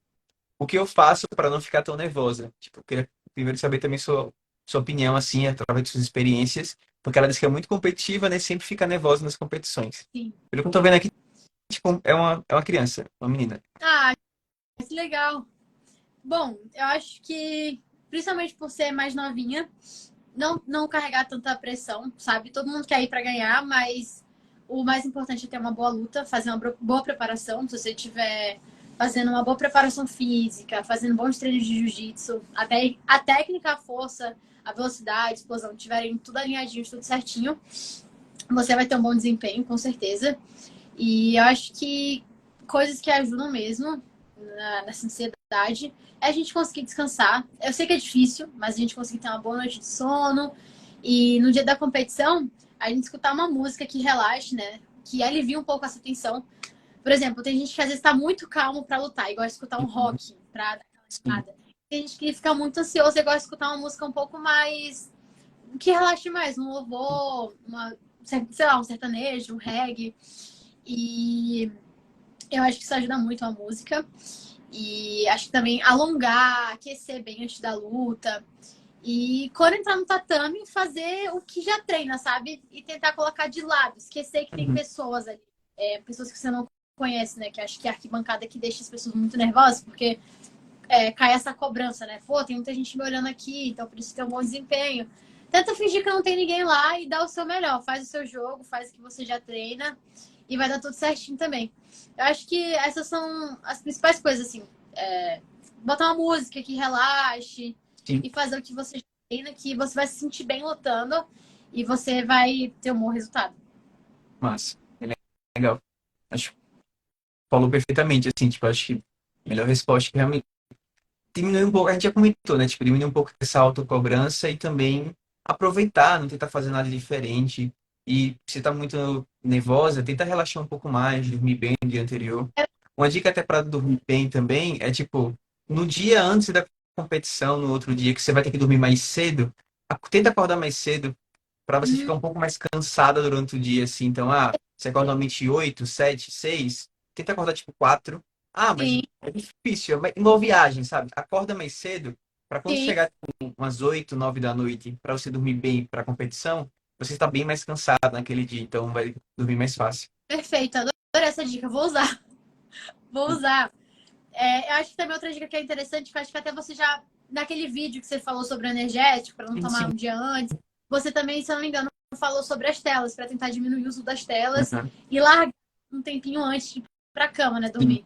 o que eu faço pra não ficar tão nervosa? Tipo, eu queria primeiro saber também sua opinião, assim, através de suas experiências, porque ela disse que é muito competitiva, né? Sempre fica nervosa nas competições. sim. Pelo que eu tô vendo aqui, tipo, é uma criança, uma menina. Ah, que legal. Bom, eu acho que, principalmente por ser mais novinha, não carregar tanta pressão, sabe? Todo mundo quer ir para ganhar, mas o mais importante é ter uma boa luta, fazer uma boa preparação. Se você tiver fazendo uma boa preparação física, fazendo bons treinos de jiu-jitsu, até a técnica, a força, a velocidade, a explosão, tiverem tudo alinhadinho, tudo certinho, você vai ter um bom desempenho, com certeza. E eu acho que coisas que ajudam mesmo nessa ansiedade é a gente conseguir descansar. Eu sei que é difícil, mas a gente conseguir ter uma boa noite de sono. E no dia da competição, a gente escutar uma música que relaxe, né? Que alivie um pouco essa tensão. Por exemplo, tem gente que às vezes está muito calmo para lutar e gosta de escutar um Uhum. rock para dar aquela Sim. animada. Tem gente que fica muito ansioso e gosta de escutar uma música um pouco mais que relaxe mais, um louvor, sei lá, um sertanejo, um reggae. E eu acho que isso ajuda muito a música. E acho que também alongar, aquecer bem antes da luta. E quando entrar no tatame, fazer o que já treina, sabe? E tentar colocar de lado. Esquecer que tem Uhum. pessoas ali. Pessoas que você não conhece, né? Que acho que é a arquibancada que deixa as pessoas muito nervosas, porque cai essa cobrança, né? Pô, tem muita gente me olhando aqui, então preciso ter um bom desempenho. Tenta fingir que não tem ninguém lá e dá o seu melhor. Faz o seu jogo, faz o que você já treina e vai dar tudo certinho também. Eu acho que essas são as principais coisas, assim. Botar uma música que relaxe Sim, e fazer o que você já treina, que você vai se sentir bem lutando e você vai ter um bom resultado. massa. Legal. Acho que falou perfeitamente, assim, tipo, acho que a melhor resposta que realmente diminuir um pouco, a gente já comentou, né? Tipo, diminuir um pouco essa autocobrança e também aproveitar, não tentar fazer nada diferente. E se tá muito nervosa, tenta relaxar um pouco mais, dormir bem no dia anterior. Uma dica até para dormir bem também é, tipo, no dia antes da competição, no outro dia que você vai ter que dormir mais cedo, tenta acordar mais cedo para você ficar Hum, um pouco mais cansada durante o dia, assim. Então, você acorda normalmente 8, 7, 6, tenta acordar tipo 4. Mas sim, é difícil, é igual viagem, sabe? Acorda mais cedo para quando sim, chegar tipo, umas 8, 9 da noite, para você dormir bem para a competição, você está bem mais cansado naquele dia, então vai dormir mais fácil. perfeito. Adorei essa dica, vou usar. Vou usar. Eu acho que também outra dica que é interessante, que eu acho que até você já, naquele vídeo que você falou sobre o energético, para não Sim, tomar sim. um dia antes, você também, se eu não me engano, falou sobre as telas, para tentar diminuir o uso das telas Uhum. e largar um tempinho antes de ir pra cama, né, Sim. dormir.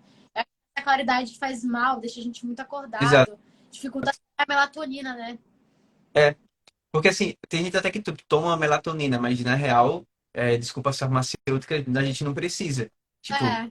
A claridade faz mal, deixa a gente muito Exato. acordado, dificulta a melatonina, né? É, porque assim, tem gente até que toma melatonina, mas na real, desculpa a farmacêutica, a gente não precisa. Tipo, É,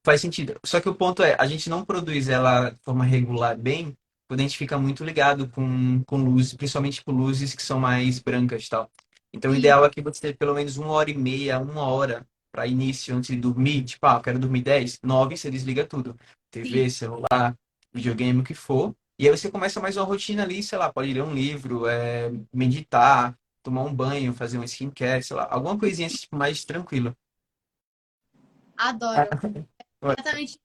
faz sentido. Só que o ponto é, a gente não produz ela de forma regular bem quando a gente fica muito ligado com luzes, principalmente com luzes que são mais brancas e tal. Então, o sim, ideal é que você tenha pelo menos 1 hora e meia, 1 hora para início antes de dormir. Tipo, eu quero dormir 10, 9, você desliga tudo. sim. TV, celular, videogame, o que for. E aí você começa mais uma rotina ali, sei lá, pode ler um livro, meditar, tomar um banho, fazer um skincare, sei lá, alguma coisinha assim, tipo, mais tranquila. Adoro. Ué, Exatamente.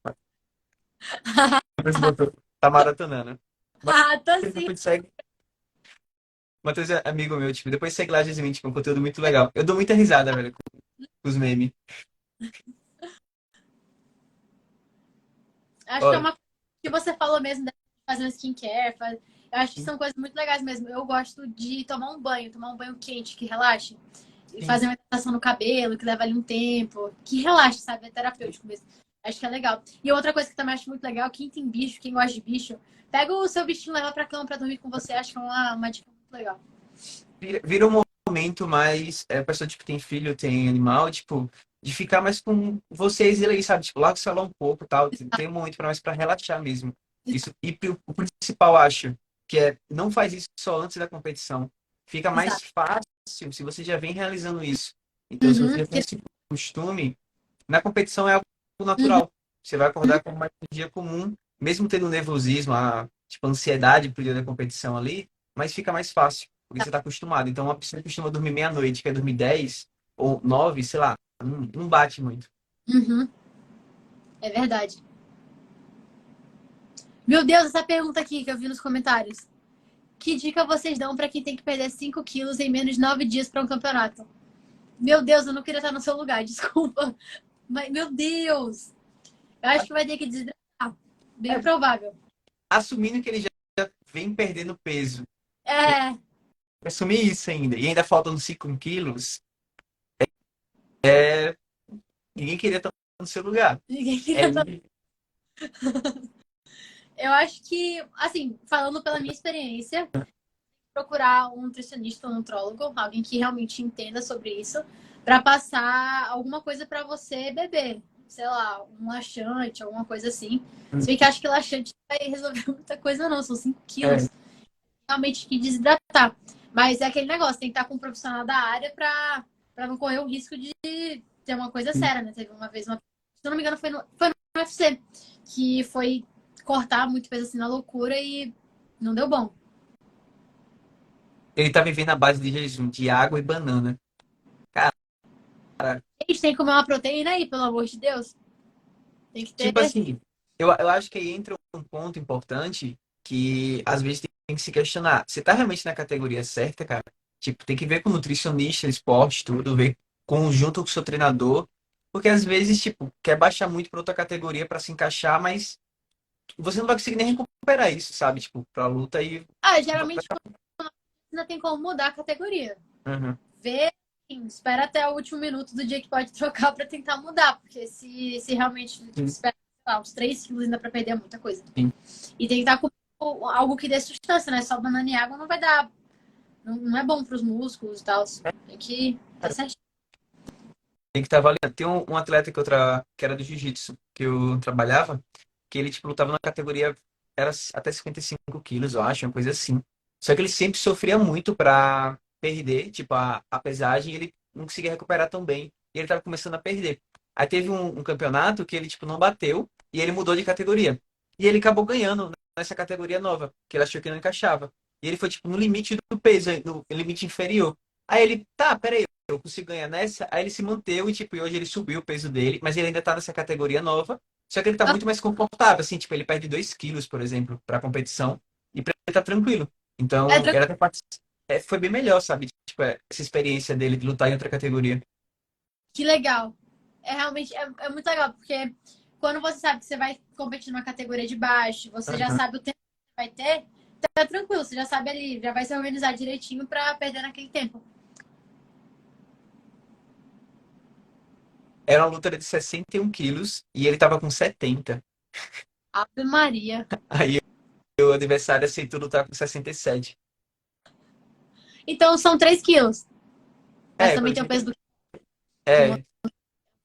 depois botou, tá maratonando. Mas Ah, tô sim. depois segue. Matheus é amigo meu, tipo, depois segue lá, Jasmine, tipo, é um conteúdo muito legal. Eu dou muita risada, velho, com os memes. Acho que é Ó, uma coisa que você falou mesmo, de fazer um skincare. Eu acho que são coisas muito legais mesmo. Eu gosto de tomar um banho quente que relaxe. E sim, fazer uma hidratação no cabelo, que leva ali um tempo. Que relaxe, sabe? É terapêutico mesmo. Acho que é legal. E outra coisa que também acho muito legal, quem tem bicho, quem gosta de bicho, pega o seu bichinho e leva pra cama pra dormir com você. Acho que é uma dica muito legal. vira um momento mais, a pessoa, tipo, tem filho, tem animal, tipo, de ficar mais com vocês e ele aí, sabe? Tipo, larga o celular um pouco, tal, tem um momento mais pra relaxar mesmo. Isso, e o principal, acho, que não faz isso só antes da competição. Fica mais Exato. fácil se você já vem realizando isso. Então, se você Uhum, já tem esse costume, na competição é algo uhum, natural. Você vai acordar como mais um dia comum, mesmo tendo nervosismo, tipo, ansiedade pro dia da competição ali, mas fica mais fácil, porque você está acostumado. Então, uma pessoa que costuma dormir meia-noite, quer dormir 10 ou 9, sei lá, não bate muito. uhum. É verdade. Meu Deus, essa pergunta aqui que eu vi nos comentários. Que dica vocês dão pra quem tem que perder 5 quilos em menos de 9 dias pra um campeonato? Meu Deus, eu não queria estar no seu lugar, desculpa. Mas, meu Deus! Eu acho que vai ter que desidratar. Bem É, provável. assumindo que ele já vem perdendo peso, É, assumir isso ainda, e ainda faltam 5 quilos, ninguém queria estar no seu lugar. ninguém É, queria estar. Eu acho que, assim, falando pela minha experiência, procurar um nutricionista, um nutrólogo, alguém que realmente entenda sobre isso, para passar alguma coisa para você beber. Sei lá, um laxante, alguma coisa assim. Se bem que acho que laxante não vai resolver muita coisa, não. São 5 é, quilos. Realmente que desidratar. Mas é aquele negócio, tem que estar com um profissional da área para não correr o risco de ter uma coisa séria, né? Teve uma vez, se eu não me engano, foi no UFC, que foi cortar muito peso assim na loucura e não deu bom. ele tá vivendo a base de jejum, de água e banana. A gente tem que comer uma proteína aí, pelo amor de Deus. Tem que ter. Tipo assim, eu acho que aí entra um ponto importante que às vezes tem que se questionar. Você tá realmente na categoria certa, cara? Tipo, tem que ver com o nutricionista, esporte, tudo, ver conjunto com o seu treinador. Porque às vezes, tipo, quer baixar muito para outra categoria para se encaixar, mas você não vai conseguir nem recuperar isso, sabe? Tipo, pra luta e. Ah, geralmente ainda tem como mudar a categoria. Uhum. Vê, assim, espera até o último minuto do dia que pode trocar para tentar mudar. Porque se realmente Sim, espera, sei lá, uns 3 quilos ainda para perder é muita coisa. sim. E tem que estar com algo que dê sustância, né? Só banana e água não vai dar. Não é bom para os músculos e tal. Tem que tá certinho. Tem que estar avaliando. Tem um atleta que era do jiu-jitsu, que eu trabalhava, que ele, tipo, lutava na categoria, era até 55 quilos, eu acho, uma coisa assim. Só que ele sempre sofria muito pra perder, tipo, a pesagem, e ele não conseguia recuperar tão bem. E ele tava começando a perder. Aí teve um campeonato que ele, tipo, não bateu, e ele mudou de categoria. E ele acabou ganhando nessa categoria nova, que ele achou que não encaixava. E ele foi, tipo, no limite do peso, no limite inferior. Aí ele, tá, peraí, eu consigo ganhar nessa. Aí ele se manteve e, tipo, e hoje ele subiu o peso dele, mas ele ainda tá nessa categoria nova. Só que ele tá Ah, muito mais confortável, assim, tipo, ele perde 2 quilos, por exemplo, pra competição, e pra ele tá tranquilo. é Então, tranquilo. ele até foi bem melhor, sabe? Tipo, essa experiência dele de lutar em outra categoria. Que legal. É realmente é muito legal, porque quando você sabe que você vai competir numa categoria de baixo, você já Aham. sabe o tempo que vai ter, tá tranquilo, você já sabe ali, já vai se organizar direitinho para perder naquele tempo. Era uma luta de 61 quilos e ele tava com 70. Ave Maria. Aí o adversário aceitou lutar com 67. Então são 3 quilos. Mas É, também quando a tem o gente. peso do que é um É.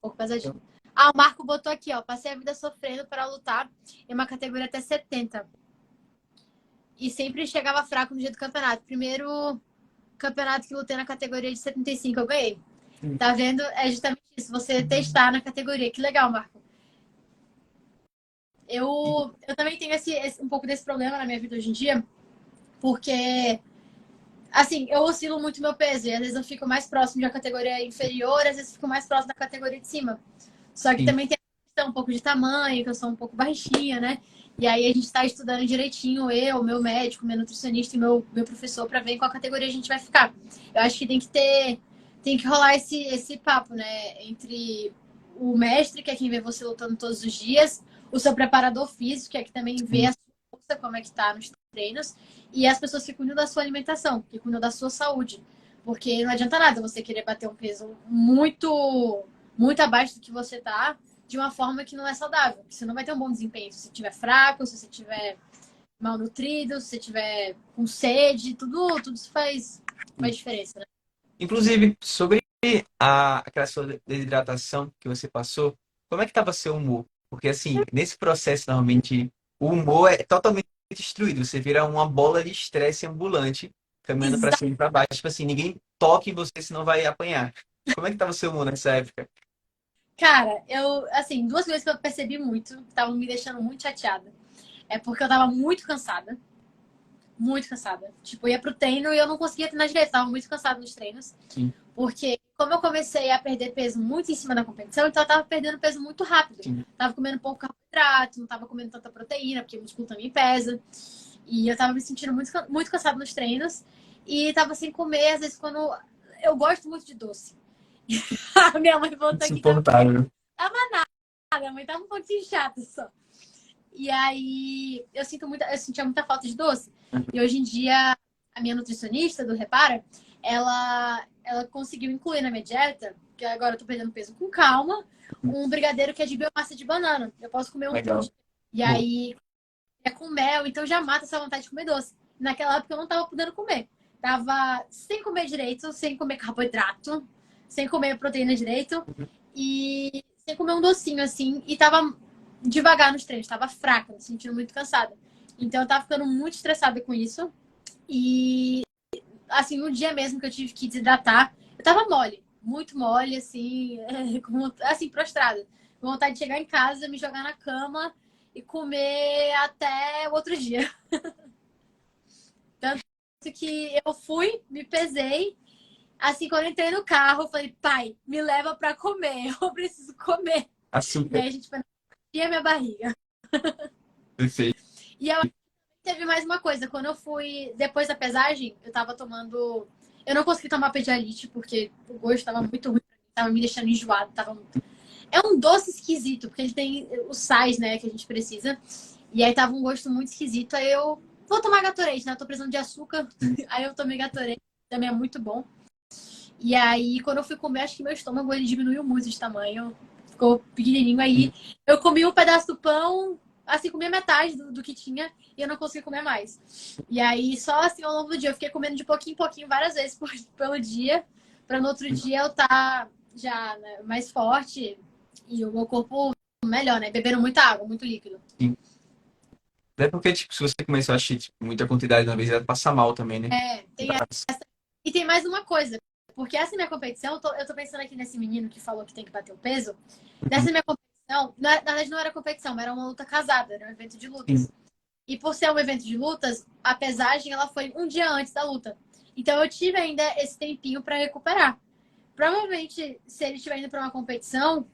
pouco pesadinho. Ah, o Marco botou aqui, ó. Passei a vida sofrendo para lutar em uma categoria até 70. E sempre chegava fraco no dia do campeonato. Primeiro campeonato que lutei na categoria de 75, eu ganhei. Tá vendo? É justamente isso, você testar na categoria. Que legal, Marco. Eu também tenho um pouco desse problema na minha vida hoje em dia, porque, assim, eu oscilo muito meu peso, e às vezes eu fico mais próximo de uma categoria inferior, às vezes eu fico mais próximo da categoria de cima. Só que Sim. também tem a questão um pouco de tamanho, que eu sou um pouco baixinha, né? E aí a gente tá estudando direitinho, eu, meu médico, meu nutricionista e meu professor, para ver em qual categoria a gente vai ficar. Eu acho que tem que rolar esse papo, né? Entre o mestre, que é quem vê você lutando todos os dias, o seu preparador físico, que é que também vê a sua força, como é que tá nos treinos, e as pessoas que cuidam da sua alimentação, que cuidam da sua saúde. Porque não adianta nada você querer bater um peso muito abaixo do que você tá, de uma forma que não é saudável. Você não vai ter um bom desempenho se você estiver fraco, se você estiver malnutrido, se você estiver com sede, tudo isso faz diferença, né? Inclusive, sobre aquela sua desidratação que você passou, como é que estava seu humor? Porque, assim, nesse processo, normalmente, o humor é totalmente destruído. Você vira uma bola de estresse ambulante, caminhando para cima e para baixo. Tipo assim, ninguém toque em você, senão vai apanhar. Como é que estava seu humor nessa época? Cara, assim, duas coisas que eu percebi muito, que estavam me deixando muito chateada. É porque eu tava muito cansada. Muito cansada. Tipo, eu ia pro treino e eu não conseguia treinar direito. Tava muito cansada nos treinos. Sim, Porque, como eu comecei a perder peso muito em cima da competição, então eu tava perdendo peso muito rápido. sim. Tava comendo pouco carboidrato, não tava comendo tanta proteína, porque o músculo também pesa. E eu tava me sentindo muito cansada nos treinos. E tava sem comer, às vezes, quando. Eu gosto muito de doce. A minha mãe botou aqui que Insuportável. tava nada, a mãe tava um pouquinho chata só. E aí eu sentia muita falta de doce. E hoje em dia, a minha nutricionista do Repara, ela conseguiu incluir na minha dieta, que agora eu tô perdendo peso com calma, um brigadeiro que é de biomassa de banana. Eu posso comer um por Legal. dia. E aí é com mel, então já mata essa vontade de comer doce. Naquela época eu não tava podendo comer. Tava sem comer direito, sem comer carboidrato, sem comer proteína direito e sem comer um docinho assim. E tava devagar nos treinos, tava fraca, me sentindo muito cansada. Então eu tava ficando muito estressada com isso. E assim, no dia mesmo que eu tive que desidratar, eu tava mole, muito mole, assim, assim, prostrada. Com vontade de chegar em casa, me jogar na cama e comer até o outro dia. Tanto que eu fui, me pesei Assim, quando eu entrei no carro, eu falei, pai, me leva pra comer, eu preciso comer. E Açúcar. aí a gente foi na minha barriga. Perfeito. E eu teve mais uma coisa, quando eu fui, depois da pesagem, eu tava tomando. Eu não consegui tomar Pedialyte, porque o gosto tava muito ruim pra mim, tava me deixando enjoado, tava. É um doce esquisito, porque ele tem os sais, né, que a gente precisa. E aí tava um gosto muito esquisito. Aí eu vou tomar Gatorade, né? Eu tô precisando de açúcar. Aí eu tomei Gatorade, também é muito bom. E aí, quando eu fui comer, acho que meu estômago ele diminuiu muito de tamanho. Ficou pequenininho. Aí eu comi um pedaço do pão, assim, comi a metade do que tinha e eu não consegui comer mais. E aí, só assim, ao longo do dia, eu fiquei comendo de pouquinho em pouquinho várias vezes pelo dia, para no outro dia eu estar já, né, mais forte e o meu corpo melhor, né? Bebendo muita água, muito líquido. Sim. Até porque, tipo, se você começar a assistir tipo, muita quantidade de uma vez, vai passar mal também, né? É, e tem mais uma coisa. Porque essa minha competição, eu tô pensando aqui nesse menino que falou que tem que bater o peso. Nessa minha competição, na verdade não era competição, era uma luta casada, era um evento de Sim. lutas. E por ser um evento de lutas, a pesagem ela foi um dia antes da luta. Então eu tive ainda esse tempinho para recuperar. Provavelmente, se ele estiver indo para uma competição,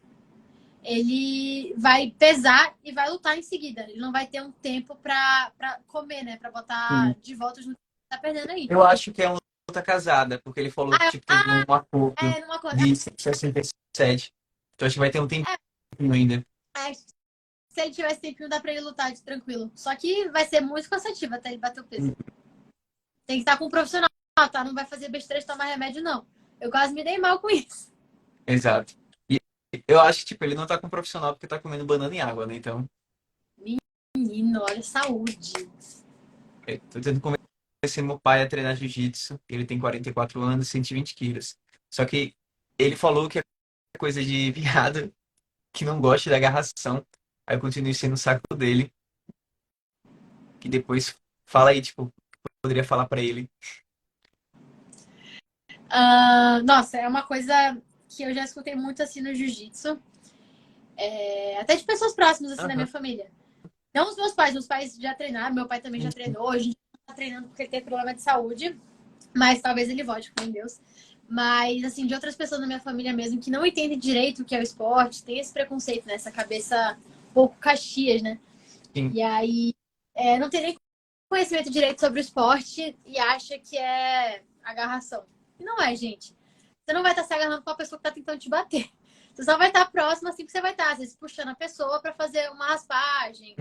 ele vai pesar e vai lutar em seguida. Ele não vai ter um tempo para comer, né? Para botar Sim. de volta no que tá perdendo aí. Eu acho que é uma luta casada, porque ele falou que Ah, tipo, teve um acordo numa coisa. de 67. Então acho que vai ter um tempinho ainda. Se ele tivesse tempinho, dá pra ele lutar de tranquilo. Só que vai ser muito cansativo até ele bater o peso. Tem que estar com um profissional, tá? Não vai fazer besteira de tomar remédio, não. Eu quase me dei mal com isso. Exato. E eu acho que tipo, ele não tá com um profissional porque tá comendo banana e água, né? Então, Menino, olha, saúde. tô tentando convencer meu pai a treinar jiu-jitsu. Ele tem 44 anos, 120 quilos. Só que ele falou que é coisa de viado que não gosta da agarração. Aí eu continuo sendo o saco dele. Que depois fala aí, tipo, poderia falar pra ele. Nossa, é uma coisa que eu já escutei muito assim no jiu-jitsu. Até de pessoas próximas, assim, da minha Aham. família. Não os meus pais já treinaram, meu pai também já treinou. A gente tá treinando porque ele tem problema de saúde. Mas talvez ele volte com Deus. Mas, assim, de outras pessoas da minha família mesmo que não entendem direito o que é o esporte, tem esse preconceito, né? Essa cabeça um pouco caxias, né? Sim. E aí não tem nem conhecimento direito sobre o esporte e acha que é agarração. E não é, gente. Você não vai estar se agarrando com a pessoa que está tentando te bater. Você só vai estar próximo assim que você vai estar, às vezes, puxando a pessoa para fazer uma raspagem,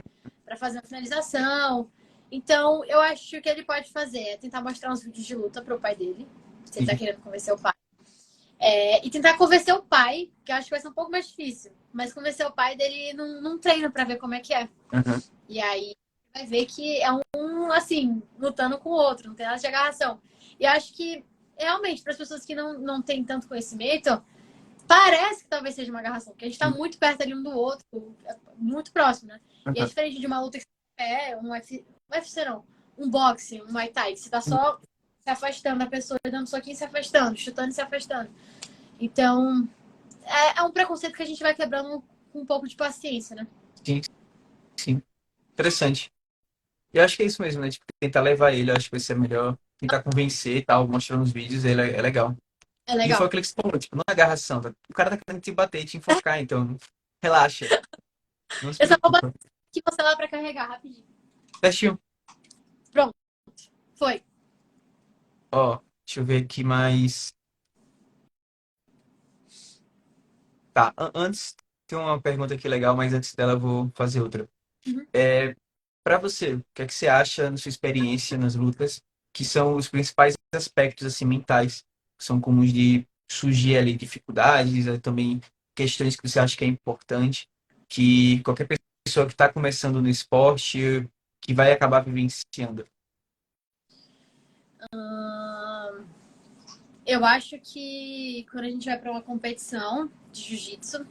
para fazer uma finalização. Então, eu acho que ele pode fazer é tentar mostrar uns vídeos de luta pro pai dele, se ele tá Sim. querendo convencer o pai. E tentar convencer o pai, que eu acho que vai ser um pouco mais difícil, mas convencer o pai dele num treino para ver como é que é. Aham. E aí vai ver que é assim, lutando com o outro, não tem nada de agarração. E eu acho que, realmente, para as pessoas que não têm tanto conhecimento, parece que talvez seja uma agarração, porque a gente tá Sim. muito perto ali um do outro, muito próximo, né? E é Aham. diferente de uma luta que é um UFC não, um boxe, um Muay Thai, que você tá só se afastando da pessoa, dando um soquinho e se afastando, chutando e se afastando. Então, é um preconceito que a gente vai quebrando com um pouco de paciência, né? Sim. Sim. Interessante. E eu acho que é isso mesmo, né? Tipo, tentar levar ele, eu acho que vai ser melhor. Tentar convencer e tal, mostrando os vídeos, ele é legal. É E legal. foi aquilo que você falou, tipo, não é agarração, tá? O cara tá querendo te bater e te enforcar, então relaxa, não se Eu só vou botar preocupa. aqui você lá pra carregar rapidinho. Testinho. Pronto, foi. Ó, deixa eu ver aqui mais. Tá, antes, tem uma pergunta aqui legal, mas antes dela eu vou fazer outra. Uhum. É, para você, o que é que você acha, na sua experiência nas lutas, que são os principais aspectos assim mentais que são comuns de surgir ali dificuldades, também questões que você acha que é importante, que qualquer pessoa que está começando no esporte, que vai acabar vivenciando. Eu acho que quando a gente vai pra uma competição de jiu-jitsu,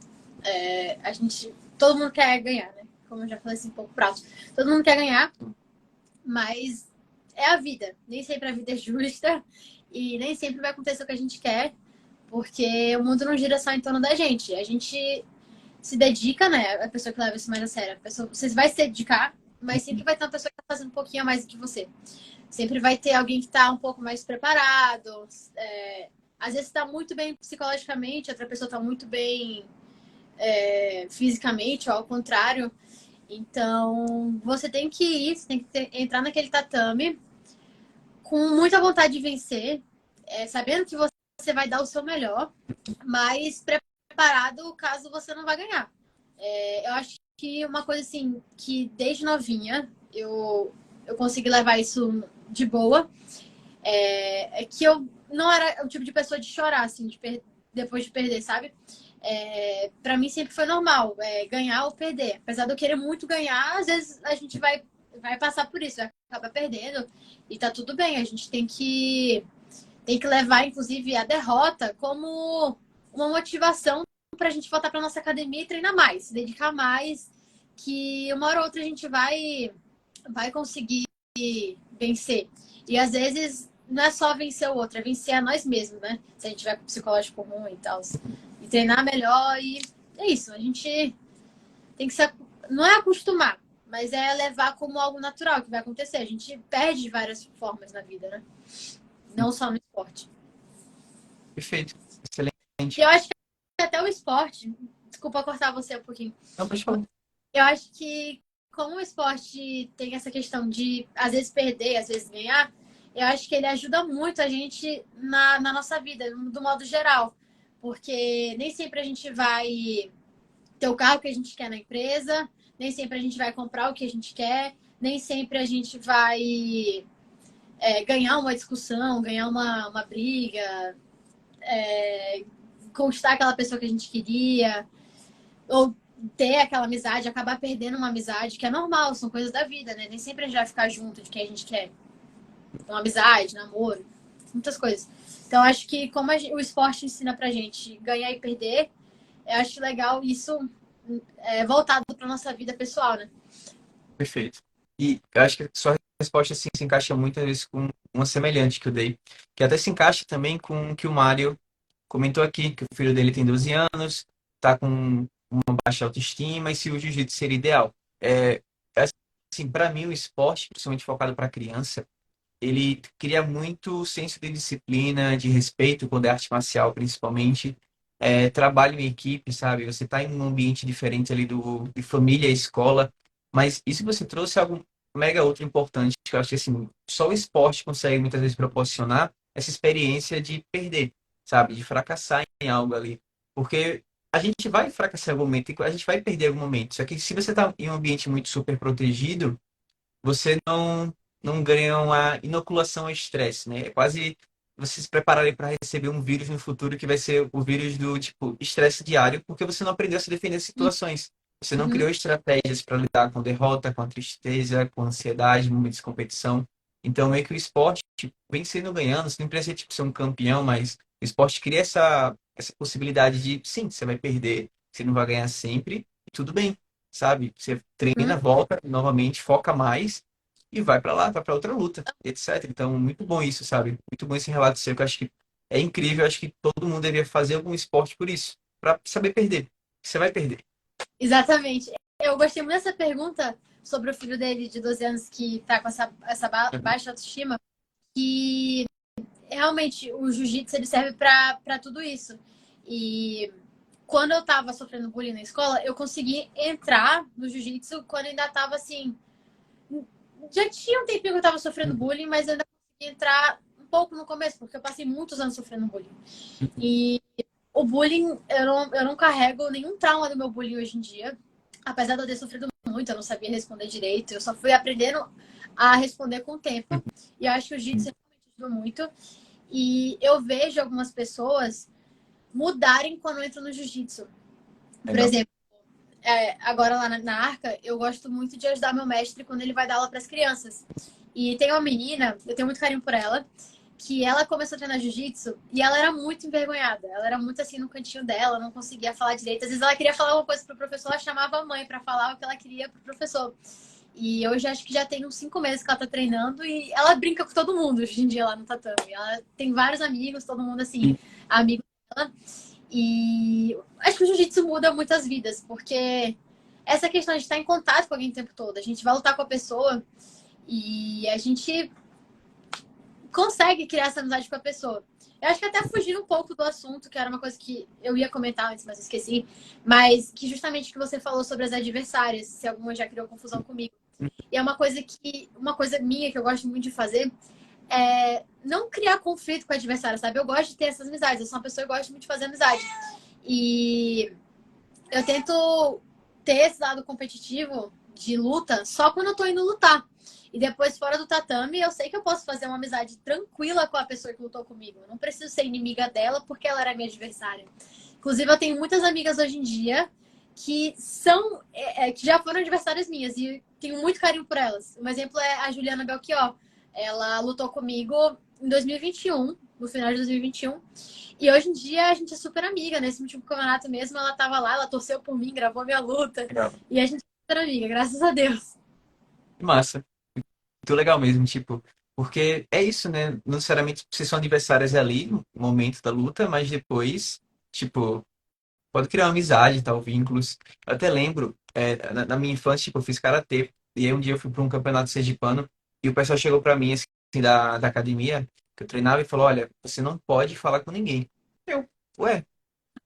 todo mundo quer ganhar, né? Como eu já falei assim, um pouco prático. Todo mundo quer ganhar, mas é a vida. Nem sempre a vida é justa e nem sempre vai acontecer o que a gente quer, porque o mundo não gira só em torno da gente. A gente se dedica, né? A pessoa que leva isso mais a sério. Você vai se dedicar, mas sempre vai ter uma pessoa que tá fazendo um pouquinho a mais do que você. Sempre vai ter alguém que tá um pouco mais preparado. Às vezes tá muito bem psicologicamente, outra pessoa tá muito bem fisicamente, ou ao contrário. Então, você tem que ir, você tem que entrar naquele tatame com muita vontade de vencer, sabendo que você vai dar o seu melhor, mas preparado caso você não vá ganhar. Eu acho que uma coisa assim, que desde novinha eu consegui levar isso de boa, é que eu não era o tipo de pessoa de chorar, assim, depois de perder, sabe? Para mim sempre foi normal, ganhar ou perder. Apesar de eu querer muito ganhar, às vezes a gente vai passar por isso, vai acabar perdendo e tá tudo bem. A gente tem que levar, inclusive, a derrota como uma motivação para a gente voltar para nossa academia e treinar mais, se dedicar mais, que uma hora ou outra a gente vai conseguir vencer. E às vezes não é só vencer o outro, é vencer a nós mesmos, né? Se a gente tiver com psicológico ruim e tal. E treinar melhor e é isso. A gente tem que se, não é acostumar, mas é levar como algo natural que vai acontecer. A gente perde de várias formas na vida, né? Não só no esporte. Perfeito. E Excelente. eu acho que até o esporte, desculpa cortar você um pouquinho. Não, pode falar. Eu acho que como o esporte tem essa questão de às vezes perder, às vezes ganhar, eu acho que ele ajuda muito a gente na nossa vida, do modo geral. Porque nem sempre a gente vai ter o carro que a gente quer na empresa, nem sempre a gente vai comprar o que a gente quer, nem sempre a gente vai ganhar uma discussão, ganhar uma briga, conquistar aquela pessoa que a gente queria, ou ter aquela amizade, acabar perdendo uma amizade, que é normal, são coisas da vida, né? Nem sempre a gente vai ficar junto de quem a gente quer. Uma amizade, namoro, muitas coisas. Então, acho que como o esporte ensina pra gente ganhar e perder, eu acho legal isso voltado pra nossa vida pessoal, né? Perfeito. E eu acho que a sua resposta assim, se encaixa muitas vezes com uma semelhante que eu dei, que até se encaixa também com o que o Mário comentou aqui, que o filho dele tem 12 anos, tá com uma baixa autoestima e se o jiu-jitsu seria ideal. Assim, para mim o esporte, principalmente focado para criança, ele cria muito senso de disciplina, de respeito quando é arte marcial, principalmente. Trabalho em equipe, sabe? Você está em um ambiente diferente ali de família e escola, mas isso que você trouxe é algo mega outro importante, que eu acho que assim, só o esporte consegue muitas vezes proporcionar essa experiência de perder, sabe? De fracassar em algo ali. Porque a gente vai fracassar em algum momento, a gente vai perder em algum momento. Só que se você está em um ambiente muito super protegido, você não ganha uma inoculação ao estresse, né? É quase você se prepararem para receber um vírus no futuro que vai ser o vírus do tipo estresse diário, porque você não aprendeu a se defender em situações. Você não Uhum. criou estratégias para lidar com derrota, com a tristeza, com a ansiedade, momentos de competição. Então, meio que o esporte, tipo, vem sendo ganhando, você não precisa tipo, ser um campeão, mas o esporte cria essa possibilidade de, sim, você vai perder, você não vai ganhar sempre, e tudo bem, sabe? Você treina, Uhum. volta novamente, foca mais e vai pra lá, vai pra outra luta, etc. Então, muito bom isso, sabe? Muito bom esse relato seu, que eu acho que é incrível. Eu acho que todo mundo deveria fazer algum esporte por isso, pra saber perder. Você vai perder. Exatamente. Eu gostei muito dessa pergunta sobre o filho dele de 12 anos que tá com essa Uhum. baixa autoestima, que realmente o jiu-jitsu ele serve para tudo isso. E quando eu tava sofrendo bullying na escola, eu consegui entrar no jiu-jitsu quando ainda tava assim. Já tinha um tempinho que eu tava sofrendo bullying, mas eu ainda consegui entrar um pouco no começo, porque eu passei muitos anos sofrendo bullying. E o bullying, eu não carrego nenhum trauma do meu bullying hoje em dia. Apesar de eu ter sofrido muito, eu não sabia responder direito. Eu só fui aprendendo a responder com o tempo. E eu acho que o jiu-jitsu realmente ajudou muito. E eu vejo algumas pessoas mudarem quando entram no jiu-jitsu. Por Legal. exemplo, agora lá na Arca, eu gosto muito de ajudar meu mestre quando ele vai dar aula para as crianças. E tem uma menina, eu tenho muito carinho por ela, que ela começou a treinar jiu-jitsu e ela era muito envergonhada. Ela era muito assim no cantinho dela, não conseguia falar direito. Às vezes ela queria falar uma coisa pro professor, ela chamava a mãe para falar o que ela queria pro professor. E hoje acho que já tem uns 5 meses que ela tá treinando e ela brinca com todo mundo hoje em dia lá no tatame. Ela tem vários amigos, todo mundo assim, amigo dela. E acho que o jiu-jitsu muda muitas vidas, porque essa questão de estar em contato com alguém o tempo todo, a gente vai lutar com a pessoa e a gente consegue criar essa amizade com a pessoa. Eu acho que até fugindo um pouco do assunto, que era uma coisa que eu ia comentar antes, mas eu esqueci. Mas que justamente que você falou sobre as adversárias, se alguma já criou confusão comigo. E é uma coisa minha que eu gosto muito de fazer é não criar conflito com a adversária, sabe? Eu gosto de ter essas amizades. Eu sou uma pessoa que gosta muito de fazer amizade. E eu tento ter esse lado competitivo de luta só quando eu tô indo lutar. E depois, fora do tatame, eu sei que eu posso fazer uma amizade tranquila com a pessoa que lutou comigo. Eu não preciso ser inimiga dela porque ela era minha adversária. Inclusive, eu tenho muitas amigas hoje em dia que são que já foram adversárias minhas e tenho muito carinho por elas. Um exemplo é a Juliana Belchior. Ela lutou comigo em 2021, no final de 2021. E hoje em dia a gente é super amiga. Nesse último campeonato mesmo, ela tava lá, ela torceu por mim, gravou minha luta. Legal. E a gente é super amiga, graças a Deus. Que massa. Muito legal mesmo, tipo, porque é isso, né? Não necessariamente vocês são adversários ali no momento da luta, mas depois, tipo, pode criar uma amizade, tal, vínculos. Eu até lembro, na minha infância, tipo, eu fiz karatê, e aí um dia eu fui para um campeonato sergipano, e o pessoal chegou para mim, assim, da academia, que eu treinava, e falou: Olha, você não pode falar com ninguém. Eu, ué,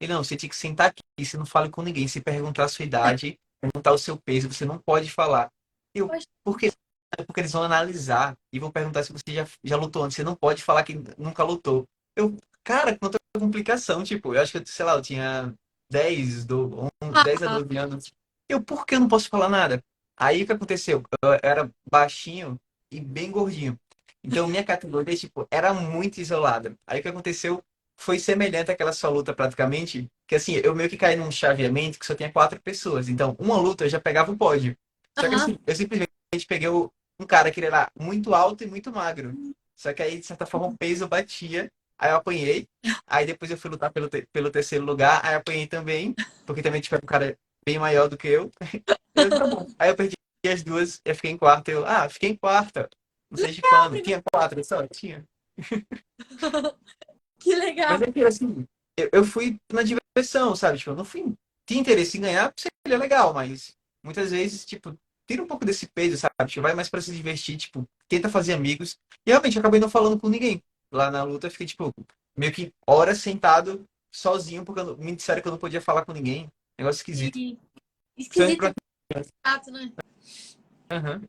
e não, você tinha que sentar aqui, você não fala com ninguém, se perguntar a sua idade, perguntar o seu peso, você não pode falar. Eu, Poxa, por quê? Porque eles vão analisar e vão perguntar se você já lutou antes. Você não pode falar que nunca lutou. Eu, cara, quanta complicação, tipo, eu acho que, sei lá, eu tinha 10 a 12 anos. Eu, por que eu não posso falar nada? Aí o que aconteceu? Eu era baixinho e bem gordinho. Então minha categoria, tipo, era muito isolada. Aí o que aconteceu foi semelhante àquela sua luta praticamente, que assim, eu meio que caí num chaveamento que só tinha 4 pessoas. Então, uma luta eu já pegava o pódio. Só que aham. assim, eu simplesmente peguei um cara que ele era muito alto e muito magro. Só que aí, de certa forma, o peso batia. Aí eu apanhei. Aí depois eu fui lutar pelo terceiro lugar. Aí eu apanhei também. Porque também tipo, era um cara bem maior do que eu. Eu, tá bom. Aí eu perdi as duas. Eu fiquei em quarto. Fiquei em quarta. Não sei de pano. Tinha 4 só? Tinha. Que Mas legal. é que assim, eu fui na diversão, sabe? Tipo, eu não fui. Tinha interesse em ganhar, seria legal, mas muitas vezes, tipo, tira um pouco desse peso, sabe? Tipo, vai mais pra se divertir, tipo, tenta fazer amigos. E realmente, eu acabei não falando com ninguém. Lá na luta, eu fiquei, tipo, meio que horas sentado, sozinho, porque me disseram que eu não podia falar com ninguém. Negócio esquisito. E Principalmente esquisito, pra... chato, né? Aham.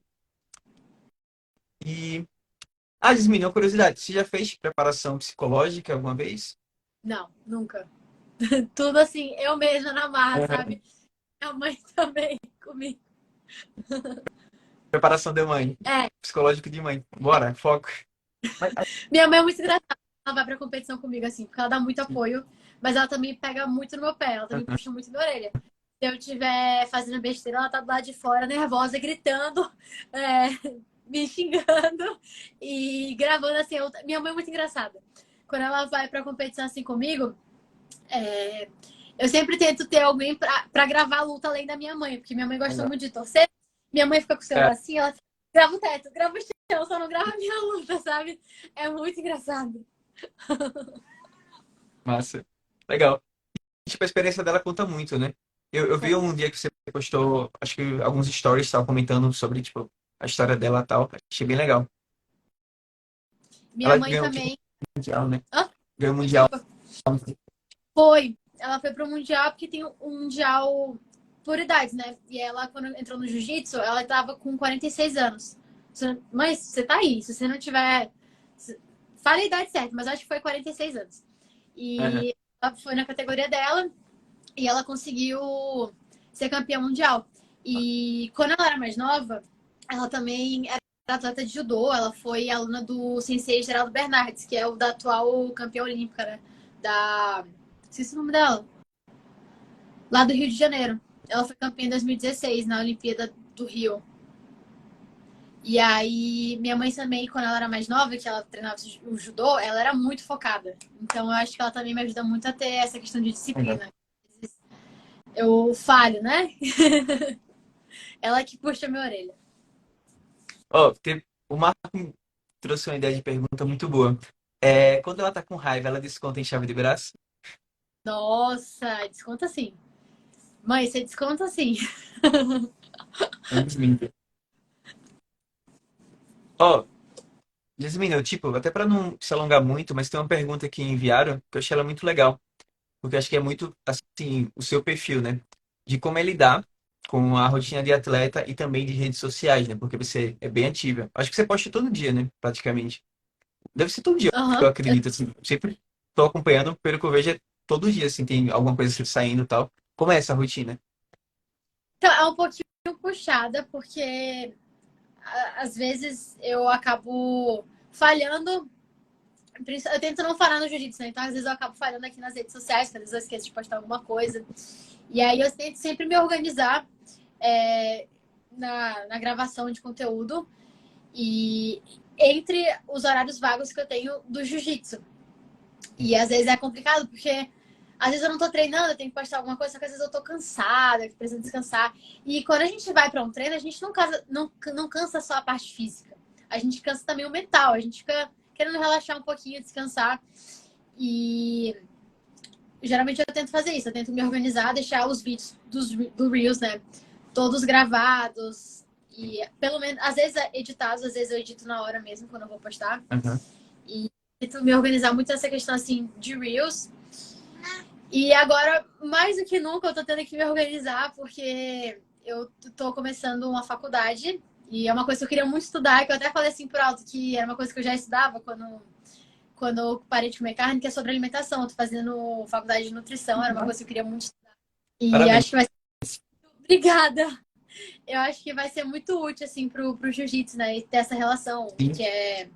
E. Ah, Jasmine, uma curiosidade. Você já fez preparação psicológica alguma vez? Não, nunca. Tudo assim, eu mesma na marra, Aham. sabe? Minha mãe também comigo. Preparação de mãe. É, Psicológico de mãe. Bora, foco. Mas, minha mãe é muito engraçada. Ela vai pra competição comigo, assim, porque ela dá muito apoio, mas ela também pega muito no meu pé, ela também puxa muito minha orelha. Se eu estiver fazendo besteira, ela tá do lado de fora, nervosa, gritando, é, me xingando e gravando assim. Minha mãe é muito engraçada. Quando ela vai pra competição assim comigo, é, eu sempre tento ter alguém pra gravar a luta além da minha mãe, porque minha mãe gosta muito de torcer. Minha mãe fica com o celular é, assim, ela grava o teto, grava o chão, só não grava a minha luta, sabe? É muito engraçado. massa. Legal. Tipo, a experiência dela conta muito, né? Eu vi um dia que você postou, acho que alguns stories estavam comentando sobre, tipo, a história dela e tal. Achei bem legal. Minha Ela mãe ganhou, tipo, também. um mundial, né? Ah, Ganhou um mundial. desculpa. Foi. Ela foi pro Mundial porque tem um Mundial por idades, né? E ela, quando entrou no Jiu-Jitsu, ela tava com 46 anos. Mas você tá aí. Se você não tiver. Fala a idade certa, mas acho que foi 46 anos. Aham. E ela foi na categoria dela e ela conseguiu ser campeã mundial. E quando ela era mais nova, ela também era atleta de judô. Ela foi aluna do sensei Geraldo Bernardes, que é o da atual campeã olímpica, né? Da. Esqueci o nome dela. Lá do Rio de Janeiro. Ela foi campeã em 2016 na Olimpíada do Rio. E aí, minha mãe também, quando ela era mais nova, que ela treinava o judô, ela era muito focada. Então, eu acho que ela também me ajuda muito a ter essa questão de Aham. disciplina. Eu falho, né? Ela que puxa a minha orelha. Ó, o Marco me trouxe uma ideia de pergunta muito boa. Quando ela tá com raiva, ela desconta em chave de braço? Nossa, desconta sim. Mãe, você desconta sim. Não desminta. Ó, Jasmine, eu, tipo, até para não se alongar muito, mas tem uma pergunta que enviaram que eu achei ela muito legal, porque eu acho que é muito, assim, o seu perfil, né? De como é lidar com a rotina de atleta e também de redes sociais, né? Porque você é bem ativa. Acho que você posta todo dia, né? Praticamente. Deve ser todo dia, eu Aham. acredito, assim. Sempre tô acompanhando, pelo que eu vejo, é todo dia, assim, tem alguma coisa saindo e tal. Como é essa rotina? Então, é um pouquinho puxada, porque às vezes eu acabo falhando. Eu tento não falhar no jiu-jitsu, né? Então, às vezes eu acabo falhando aqui nas redes sociais, porque às vezes eu esqueço de postar alguma coisa. E aí eu tento sempre me organizar na gravação de conteúdo e entre os horários vagos que eu tenho do jiu-jitsu. E às vezes é complicado, porque às vezes eu não tô treinando, eu tenho que postar alguma coisa, só que às vezes eu tô cansada, que preciso descansar. E quando a gente vai para um treino, a gente não cansa só a parte física. A gente cansa também o mental, a gente fica querendo relaxar um pouquinho, descansar. E geralmente eu tento fazer isso, eu tento me organizar, deixar os vídeos do Reels, né? Todos gravados. E pelo menos, às vezes editados, às vezes eu edito na hora mesmo, quando eu vou postar. Aham. E tento me organizar muito nessa questão assim de Reels. E agora, mais do que nunca, eu tô tendo que me organizar, porque eu tô começando uma faculdade. E é uma coisa que eu queria muito estudar, que eu até falei assim por alto, que era uma coisa que eu já estudava quando eu parei de comer carne, que é sobre alimentação. Eu tô fazendo faculdade de nutrição, era uma coisa que eu queria muito estudar. E Parabéns. acho que vai ser. Obrigada! Eu acho que vai ser muito útil, assim, pro jiu-jitsu, né? E ter essa relação, Sim. que é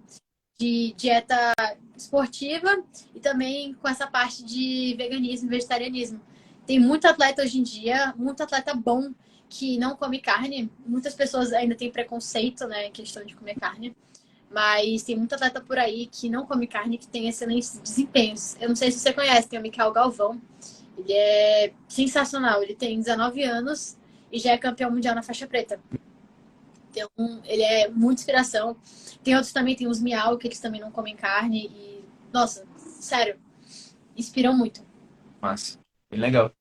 de dieta esportiva e também com essa parte de veganismo e vegetarianismo. Tem muito atleta hoje em dia, muito atleta bom que não come carne. Muitas pessoas ainda têm preconceito, né, em questão de comer carne. Mas tem muito atleta por aí que não come carne que tem excelentes desempenhos. Eu não sei se você conhece, tem o Michael Galvão. Ele é sensacional. Ele tem 19 anos e já é campeão mundial na faixa preta. Então, ele é muita inspiração. Tem outros também, tem os Miau, que eles também não comem carne. E, nossa, sério, inspiram muito. Massa. Bem legal.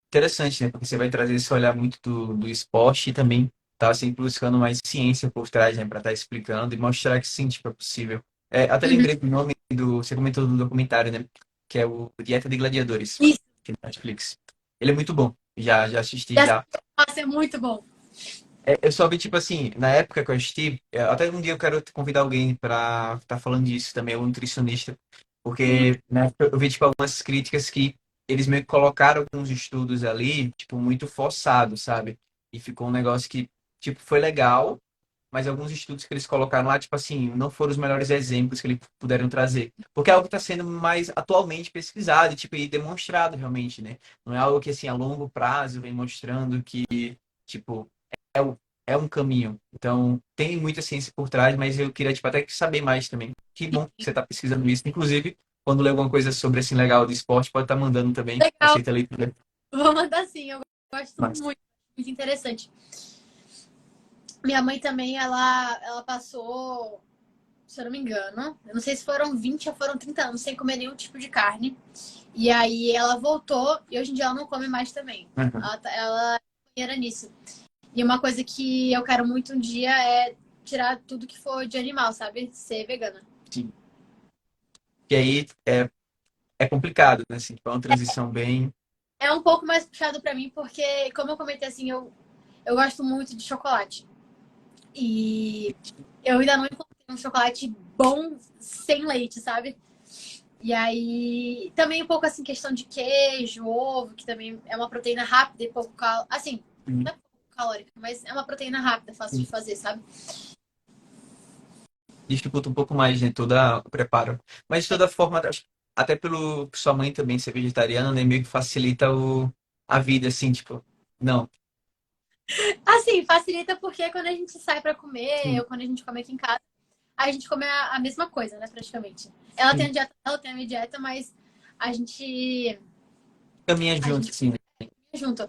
Interessante, né? Porque você vai trazer esse olhar muito do esporte e também tá sempre buscando mais ciência por trás, né? Pra estar explicando e mostrar que sim, tipo, é possível. É, até Uhum. lembrei do nome você comentou do documentário, né? Que é o Dieta de Gladiadores, Isso, que é na Netflix. Ele é muito bom. Já assisti essa já. nossa, é muito bom. É, eu só vi, tipo assim, na época que eu assisti, até um dia eu quero convidar alguém pra estar falando disso também, um nutricionista, Uhum. porque né, eu vi, tipo, algumas críticas que eles meio que colocaram alguns estudos ali, tipo, muito forçado, sabe? E ficou um negócio que, tipo, foi legal, mas alguns estudos que eles colocaram lá, tipo assim, não foram os melhores exemplos que eles puderam trazer. Porque é algo que está sendo mais atualmente pesquisado, tipo, e demonstrado realmente, né? Não é algo que, assim, a longo prazo vem mostrando que, tipo, é, é um caminho. Então, tem muita ciência por trás, mas eu queria, tipo, até saber mais também. Que bom que você está pesquisando isso. Inclusive, quando ler alguma coisa sobre, assim, legal de esporte, pode estar mandando também. Legal, Aceita a leitura. vou mandar sim, eu gosto Mas, muito, muito interessante. Minha mãe também, ela passou, se eu não me engano, eu não sei se foram 20 ou foram 30 anos sem comer nenhum tipo de carne. E aí ela voltou e hoje em dia ela não come mais também. uhum, Ela era nisso. E uma coisa que eu quero muito um dia é tirar tudo que for de animal, sabe? Ser vegana. sim. E aí é complicado, né? Assim, tipo, é uma transição bem. É um pouco mais puxado pra mim, porque, como eu comentei assim, eu gosto muito de chocolate. E eu ainda não encontrei um chocolate bom sem leite, sabe? E aí, também um pouco assim, questão de queijo, ovo, que também é uma proteína rápida e pouco assim, não é pouco calórica, mas é uma proteína rápida, fácil de fazer, sabe? Dificulta um pouco mais, né? Todo o preparo. Mas de toda forma, acho que até pelo sua mãe também ser vegetariana, né? Meio que facilita a vida, assim, tipo, não. Assim, facilita porque quando a gente sai pra comer, Sim, ou quando a gente come aqui em casa, a gente come a mesma coisa, né, praticamente. Ela tem a sim. dieta, ela tem a minha dieta, mas a gente, Caminha a junto, gente assim, né? come junto.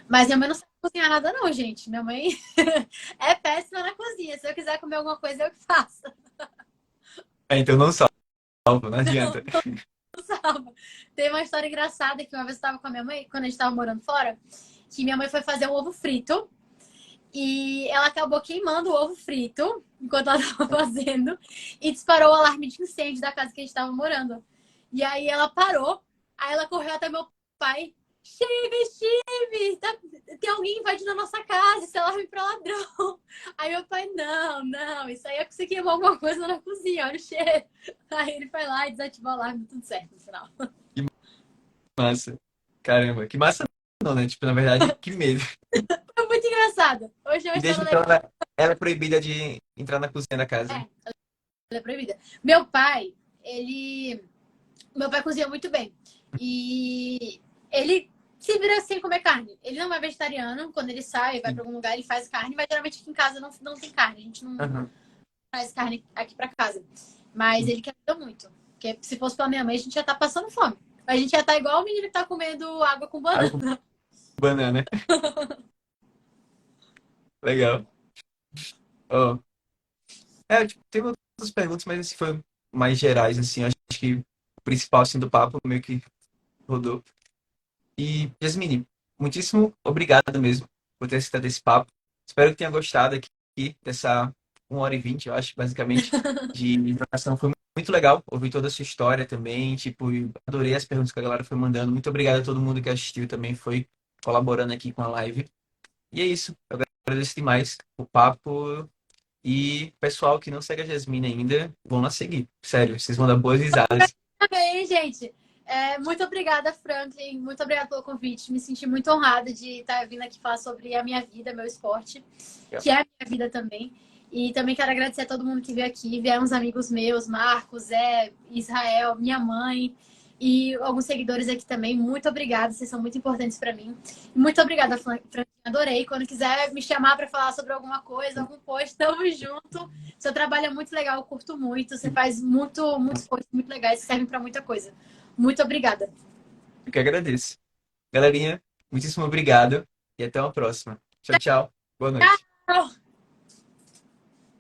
Mas minha mãe não sabe cozinhar nada, não, gente. Minha mãe é péssima na cozinha. Se eu quiser comer alguma coisa, eu que faço. É, então não salva, não Não, adianta. não sabe. Tem uma história engraçada que uma vez eu estava com a minha mãe, quando a gente estava morando fora, que minha mãe foi fazer um ovo frito. E ela acabou queimando o ovo frito enquanto ela estava fazendo e disparou o alarme de incêndio da casa que a gente estava morando. E aí ela parou, aí ela correu até meu pai. Steve, Steve, tem alguém invadindo a nossa casa, esse alarme para ladrão. Aí meu pai, não, não, isso aí é que você queimou alguma coisa na cozinha, olha o cheiro. Aí ele foi lá e desativou o alarme, tudo certo no final. Que massa. Caramba, que massa não, né? Tipo, na verdade, que medo. Foi muito engraçado. Hoje é uma E desde história então legal. ela é proibida de entrar na cozinha da casa. É, ela é proibida. Meu pai, ele. Meu pai cozinha muito bem. E ele se vira sem comer carne. Ele não é vegetariano. Quando ele sai, vai Sim. para algum lugar, ele faz carne. Mas geralmente aqui em casa não tem carne. A gente não Aham, faz carne aqui para casa. Mas sim. ele quer muito. Porque se fosse pela minha mãe, a gente já tá passando fome. A gente já tá igual o menino que tá comendo água com Água banana. com banana. Legal. Ó, tipo, tem outras perguntas, mas esse foi mais gerais, assim. Acho que o principal, assim, do papo meio que rodou. E, Jasmine, muitíssimo obrigado mesmo por ter citado esse papo. Espero que tenha gostado aqui dessa 1h20, eu acho, basicamente, de informação. Foi muito legal ouvir toda a sua história também. Tipo, adorei as perguntas que a galera foi mandando. Muito obrigado a todo mundo que assistiu também, foi colaborando aqui com a live. E é isso. Eu agradeço demais o papo. E pessoal que não segue a Jasmine ainda, vão lá seguir. Sério, vocês vão dar boas risadas. Bem, gente. Muito obrigada, Franklin. Muito obrigada pelo convite. Me senti muito honrada de estar vindo aqui falar sobre a minha vida, meu esporte, que é a minha vida também. E também quero agradecer a todo mundo que veio aqui. Vieram uns amigos meus, Marcos, Zé, Israel, minha mãe e alguns seguidores aqui também. Muito obrigada, vocês são muito importantes para mim. Muito obrigada, Franklin. Adorei. Quando quiser me chamar para falar sobre alguma coisa, algum post, tamo junto. Seu trabalho é muito legal, eu curto muito. Você faz muitos posts muito legais que servem para muita coisa. Muito obrigada. Eu que agradeço. Galerinha, muitíssimo obrigado e até uma próxima. Tchau, tchau. Boa noite. Tchau!